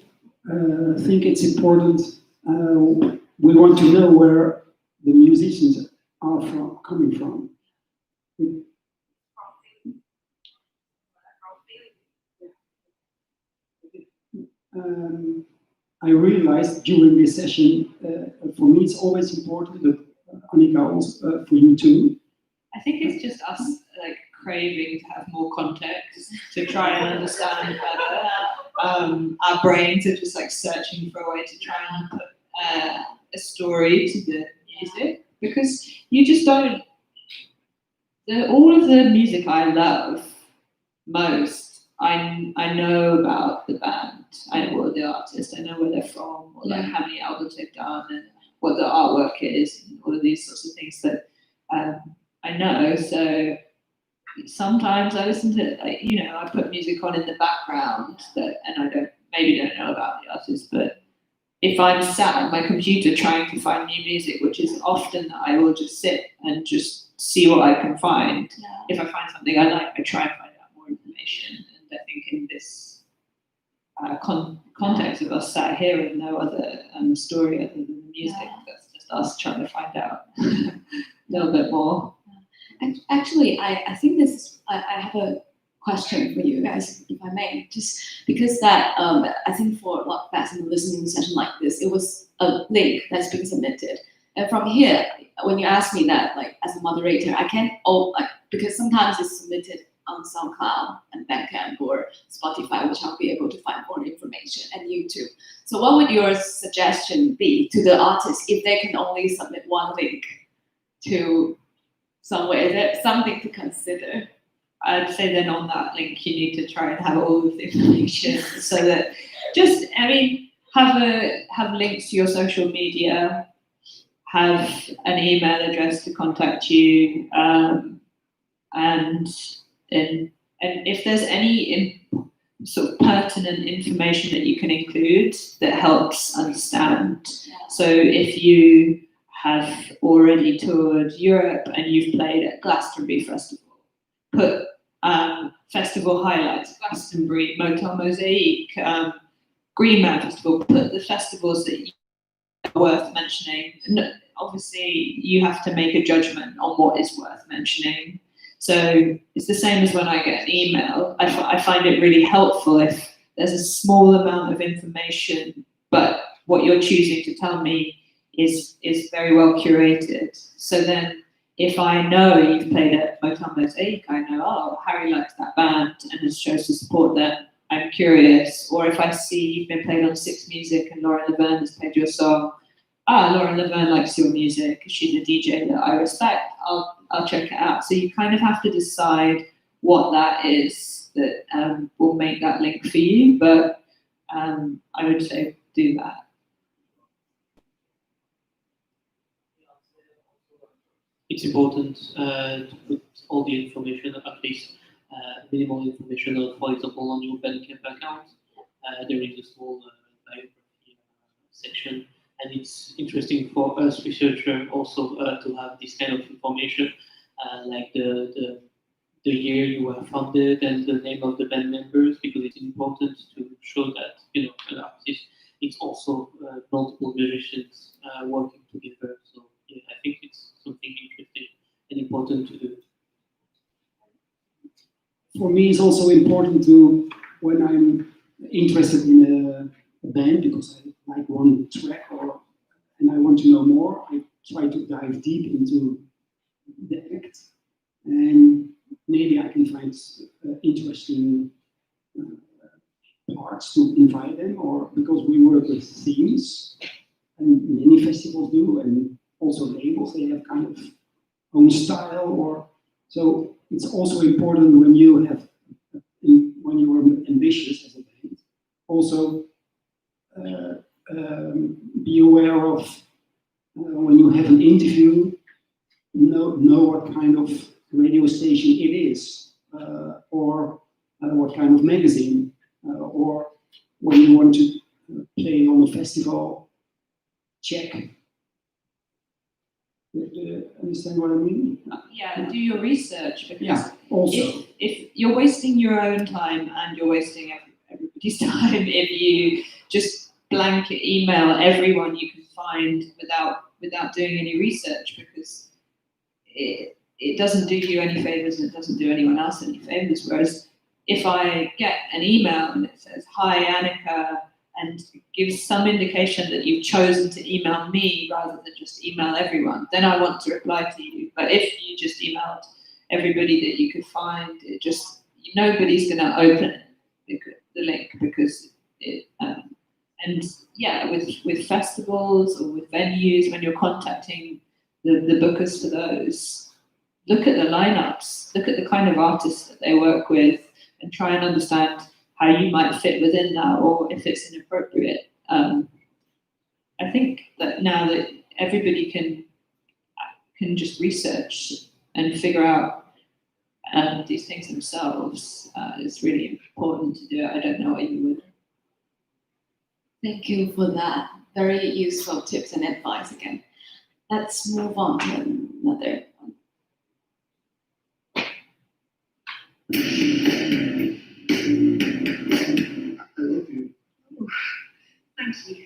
think it's important. We want to know where the musicians are coming from. I realized during this session, for me it's always important, but Anika also for you too. I think it's just us like craving to have more context to try and understand better. Our brains are just like searching for a way to try and put a story to the music, because you just don't. All of the music I love most, I know about the band, I know the artist, I know where they're from, or like how many albums they've done, and what the artwork is, and all of these sorts of things that I know. So sometimes I listen to, like, I put music on in the background and I maybe don't know about the artist, but if I'm sat at my computer trying to find new music, which is often that I will just sit and just see what I can find. Yeah. If I find something I like, I try and find out more information. And I think in this context of us sat here with no other story other than the music, that's just us trying to find out a little bit more. Actually, I think this is, I have a question for you guys, if I may, just because that I think for LUCfest in a listening session like this, it was a link that's being submitted. And from here, when you ask me that, like as a moderator, I can't because sometimes it's submitted on SoundCloud and Bandcamp or Spotify, which I'll be able to find more information, and YouTube. So what would your suggestion be to the artists if they can only submit one link to somewhere? Is there something to consider? I'd say then on that link, you need to try and have all of the information so that just, I mean, have links to your social media, have an email address to contact you, and if there's any sort of pertinent information that you can include that helps understand. So if you have already toured Europe and you've played at Glastonbury Festival, put festival highlights, Glastonbury, Motel, Mozaique, Green Man Festival, put the festivals that are worth mentioning. No, obviously, you have to make a judgment on what is worth mentioning. So it's the same as when I get an email. I find it really helpful if there's a small amount of information, but what you're choosing to tell me is very well curated. So then if I know you've played at Motel Mosaic, I know, oh, Harry likes that band and has chose to support them. I'm curious. Or if I see you've been played on Six Music and Lauren Laverne has played your song, Lauren Laverne likes your music, she's a DJ that I respect, I'll check it out. So you kind of have to decide what that is that will make that link for you, but I would say do that. It's important to put all the information, at least minimal information, for example, on your Bandcamp account. There is a small biography section, and it's interesting for us researchers also to have this kind of information, like the year you were founded and the name of the band members, because it's important to show that an artist, it's also multiple musicians working together. So yeah, I think it's something interesting and important to do. For me, it's also important to, when I'm interested in a band, because I like one track and I want to know more, I try to dive deep into the act, and maybe I can find interesting parts to invite them, or because we work with themes, and many festivals do, and also labels, they have kind of own style, or so it's also important when you are ambitious as a band, also be aware of when you have an interview, know what kind of radio station it is, or what kind of magazine, or when you want to play on a festival, check. Do you understand what I mean? Yeah, do your research, because also. if you're wasting your own time and you're wasting everybody's time if you just blanket email everyone you can find without doing any research, because it doesn't do you any favors and it doesn't do anyone else any favors. Whereas if I get an email and it says, "Hi, Anika," and gives some indication that you've chosen to email me rather than just email everyone, then I want to reply to you. But if you just emailed everybody that you could find, it just, nobody's going to open the link, because it, and yeah, with festivals or with venues, when you're contacting the bookers for those, look at the lineups, look at the kind of artists that they work with, and try and understand how you might fit within that, or if it's inappropriate. I think that now that everybody can just research and figure out these things themselves, it's really important to do it. I don't know what you would. Thank you for that. very useful tips and advice again. Let's move on to another one. Thank you.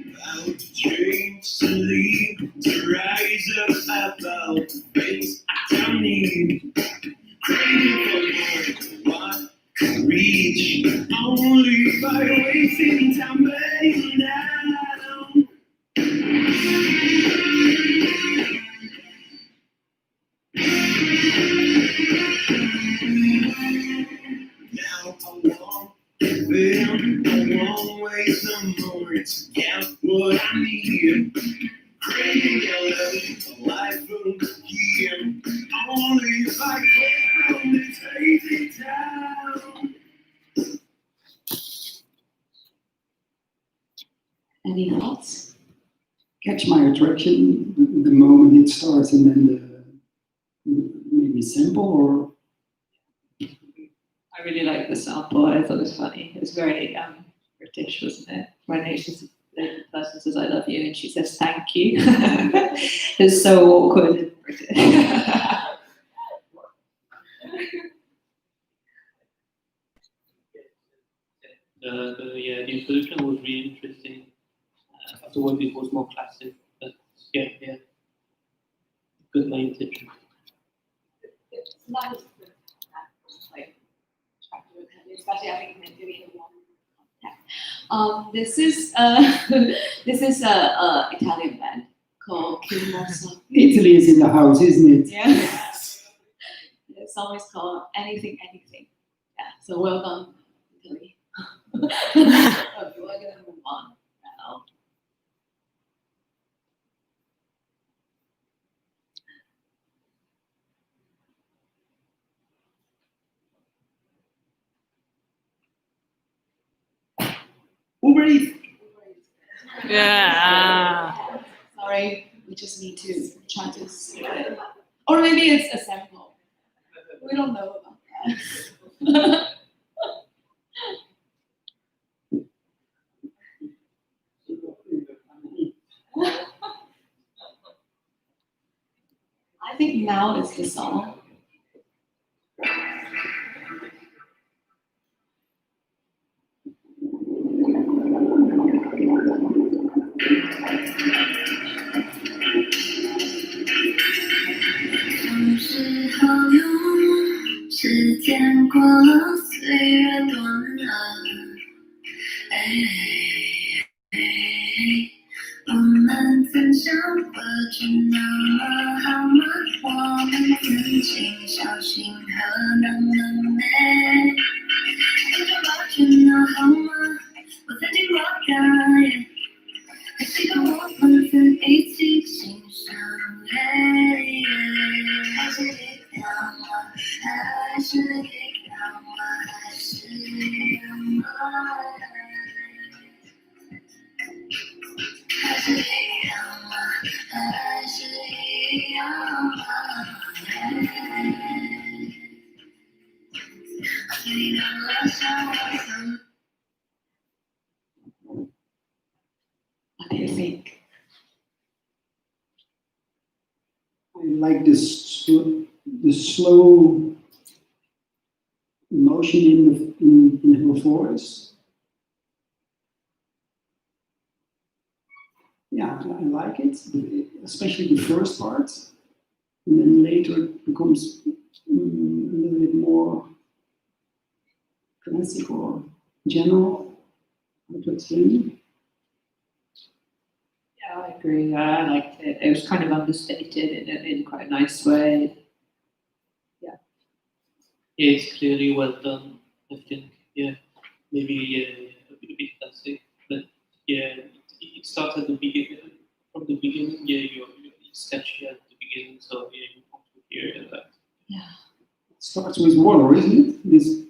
About to change, to leave, to rise up about the things I don't need. Craving for more, what could reach only by wasting time laying down. Now I want to feel, I won't wait some more to get what I need. Craving your love, a life from here. Only if I get from this hazy town. Any thoughts? Catch my attraction the moment it starts, and then maybe sample or. I really like the sample. I thought it was funny. It was very British, wasn't it? When the person says "I love you" and she says "thank you." It's so awkward and British. The introduction was really interesting. Afterwards, it was more classic, but yeah, good my intention. It's not as good like especially I think when doing it one contact. This is a Italian band called Mottershaw. Italy is in the house, isn't it? Yeah. The song is called Anything Anything. Yeah. So well done, Italy. Okay, we're gonna move on now. Uber Eats. Yeah. Sorry, we just need to try to see it. Or maybe it's a sample. We don't know about that. I think now is the song.总是好用，时间过了，岁月短了，我们曾相隔着那么好吗？我们曾经小心和那么美，有着抱歉那好吗？我曾经过感，还习惯我们曾一起欣赏。还是一样吗？还是一样吗？还是一样吗？还是一样吗？还是一样吗？记得了想我。 What do you think? I like this the slow emotion in her voice. Yeah, I like it, especially the first part, and then later it becomes a little bit more classic or general. I could say. Yeah, I agree. I liked it. It was kind of understated in quite a nice way. Yeah, it's clearly well done. I think. Yeah, maybe a bit classic, but yeah, it starts at the beginning. From the beginning, yeah, it's catchy at the beginning, so yeah, you want to hear that. Yeah. It starts with water, isn't it?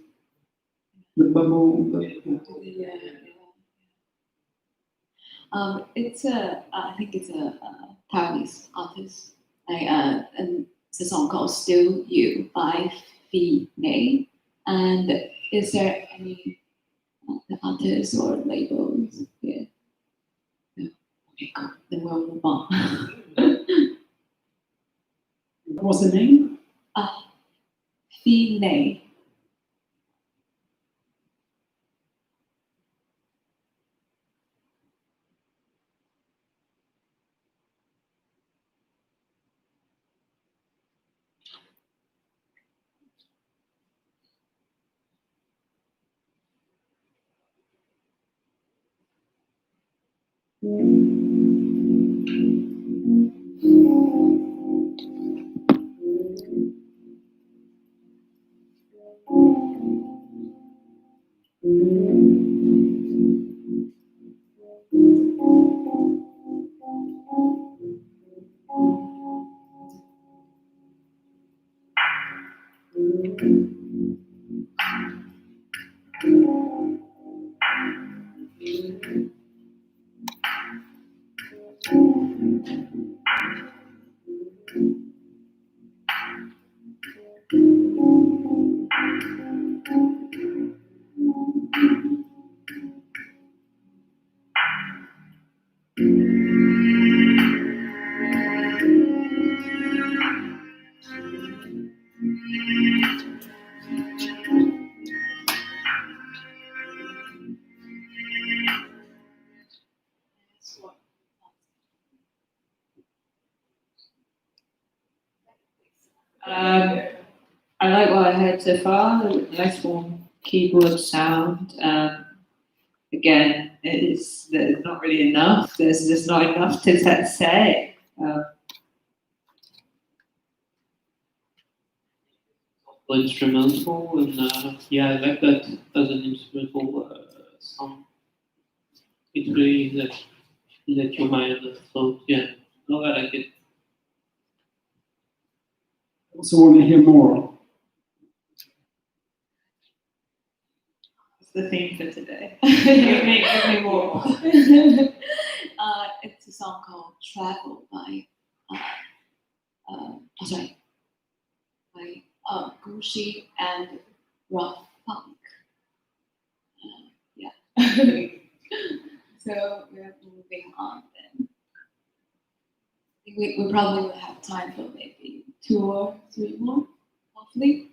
The bubble. Yeah. It's I think it's a Taiwanese artist. And it's a song called "Still You" by Phi Nei. And is there any artists or labels here? No. Okay, cool. Then we'll move on. What was the name? Phi Nei. I like what I heard so far. Nice warm keyboard sound. Again, there's not really enough. There's just not enough to say. Instrumental, and yeah, I like that as an instrumental song. It really let your mind float. Yeah, no, I like it. I also want to hear more. It's the theme for today. give me more. It's a song called "Travel" by Gucci and Rough Punk. Yeah. So we're moving on then. I think we probably will have time for maybe 2 or 3 more, hopefully.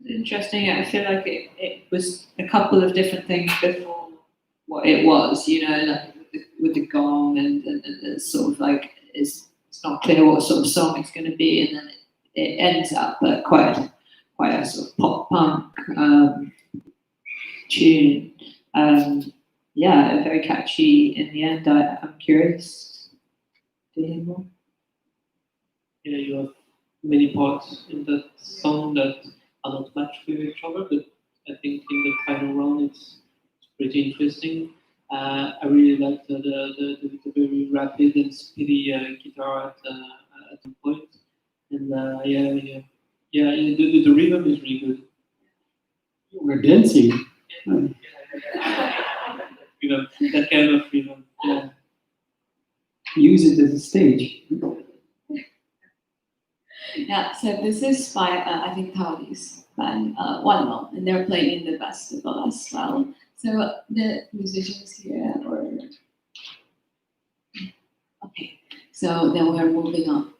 Interesting. I feel like it was a couple of different things before what it was, you know, like with the gong and sort of like it's not clear what sort of song it's going to be, and then it ends up quite a sort of pop punk tune. Yeah, very catchy in the end. I'm curious to hear more. Yeah, you have many parts in that song that are not matched with each other, but I think in the final round it's pretty interesting. I really like the very rapid and speedy guitar at at some point. And the rhythm is really good. We're dancing. That kind of rhythm. Yeah. Use it as a stage. Yeah, so this is by, I think, Taoi's band, One, and they're playing in the festival as well. So the musicians here, okay, so then we're moving on.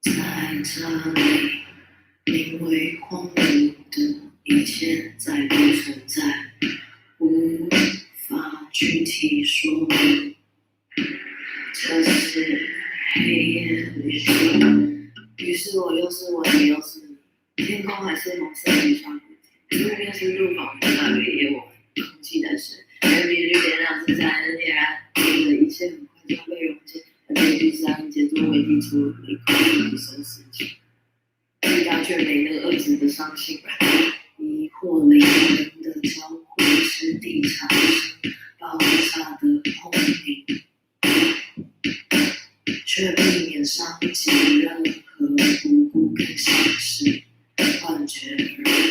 在这里，因为荒芜的一切再不存在，无法具体说明。这是黑夜里的，于是我又是我，你又是你，天空还是红色的窗，路边是路旁的那个夜晚，空气的是人比绿点亮自在的点燃，你的一切很快就被溶解。结局是让节奏为地出你空气的收拾情，遇到却没能遏制的伤心，迷惑灵魂的交汇是地产生爆炸的轰鸣，却避免伤及任何无辜更像是幻觉而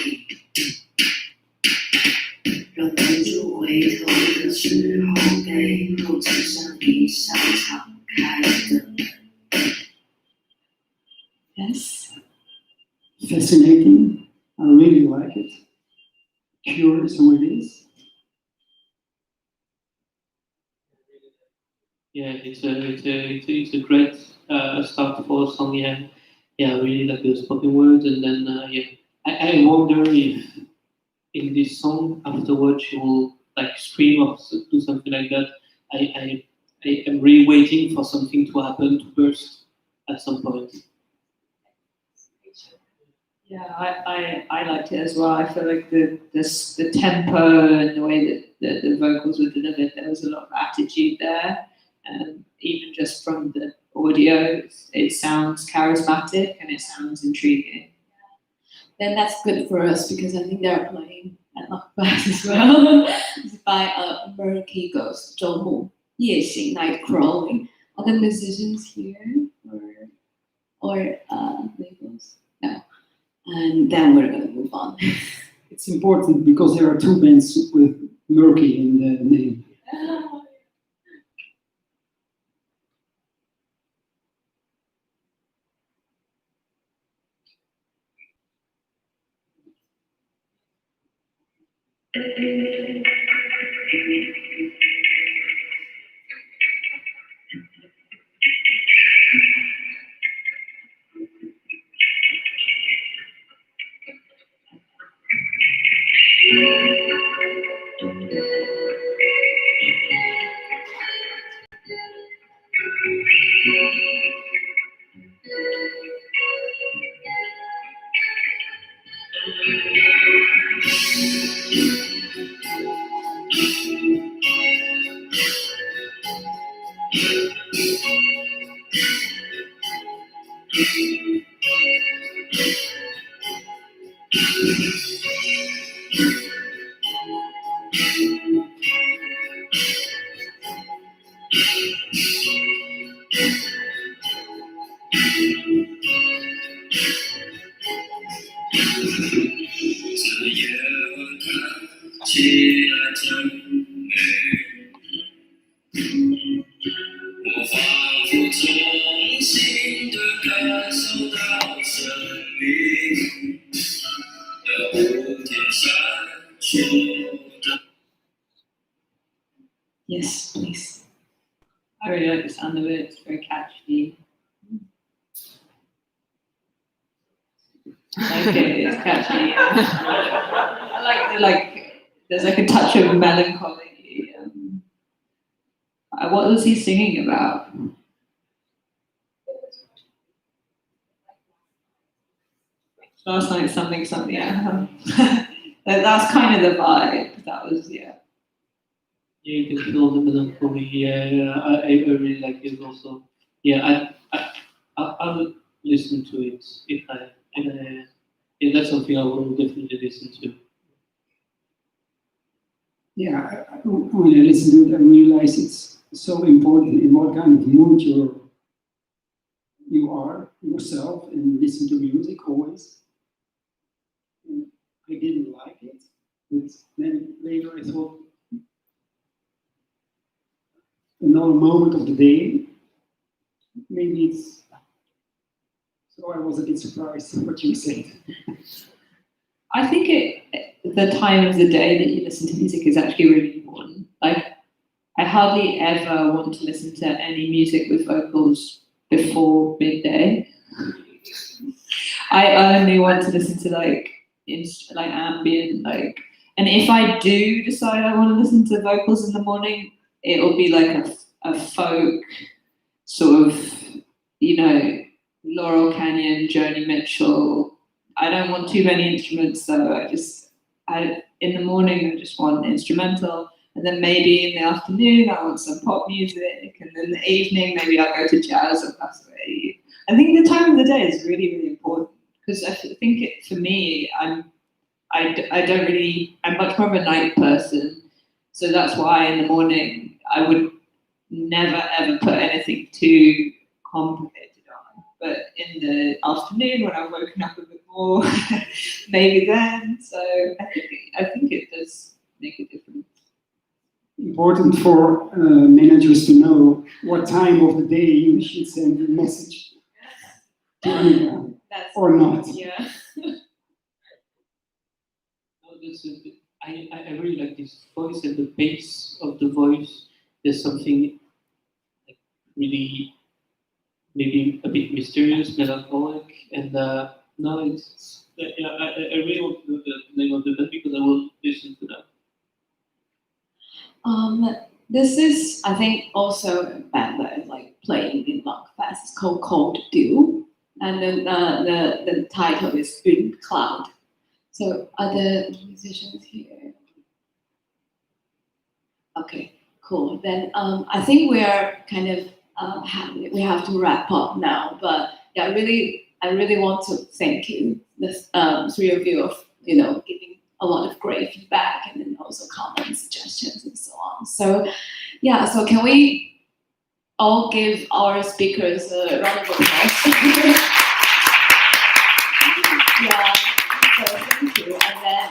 已。忍不住回头的时候，背后只剩一扇敞开的门。Yes. Fascinating. I really like it. Curious who it is. Yeah, it's a great start for a song. Yeah, I really like the spoken words, and then I wonder if in this song afterwards she will like scream or do something like that. I am really waiting for something to happen, to burst at some point. Yeah, I liked it as well. I feel like the tempo and the way that the vocals were delivered, there was a lot of attitude there. And even just from the audio, it sounds charismatic and it sounds intriguing. Then that's good for us because I think they're playing at LUCfest as well. It's by Murky Ghost, 周末夜行 night crawling. Are the musicians here or labels? No. And then we're gonna move on. It's important because there are two bands with Murky in the name. Yes, please. I really like the sound of it. It's very catchy. I like it. It's catchy. I like there's like a touch of melancholy. What was he singing about? Last night something. Yeah. That's kind of the vibe. That was, yeah. Yeah, you can feel the melancholy. Yeah, I really like it also. Yeah, I would listen to it if yeah, that's something I will definitely listen to. Yeah, when I listen to it, I realize it's so important in what kind of mood you are yourself and listen to music always. And I didn't like it, but then later I thought, another moment of the day, maybe it's, so I was a bit surprised at what you said. I think the time of the day that you listen to music is actually really important. Like, I hardly ever want to listen to any music with vocals before midday. I only want to listen to like ambient, and if I do decide I want to listen to vocals in the morning, it'll be like a folk sort of, Laurel Canyon, Joni Mitchell. I don't want too many instruments, so in the morning I just want instrumental, and then maybe in the afternoon I want some pop music, and then in the evening maybe I'll go to jazz or classical. I think the time of the day is really, really important, because I think for me, I'm much more of a night person, so that's why in the morning I would never ever put anything too complicated on. But in the afternoon, when I've woken up a bit more, maybe then. So I think it does make a difference. Important for managers to know what time of the day you should send a message to Anika, or not. Yeah. I really like this voice and the bass of the voice. There's something like really maybe a bit mysterious, melancholic, and I really want to know the name of the band because I will listen to that. This is, I think, also a band that is like playing in LUCfest. It's called Cold Dew, and then the title is Yun Cloud. So are the musicians here? Okay, cool. Then I think we are kind of we have to wrap up now. But yeah, I really want to thank you, the three of you, of giving a lot of great feedback, and then also comments, suggestions, and so on. So yeah, so can we all give our speakers a round of applause? Yeah. So thank you, and then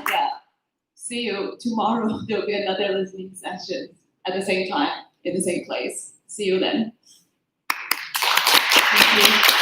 see you tomorrow. There'll be another listening session at the same time in the same place. See you then. Thank you.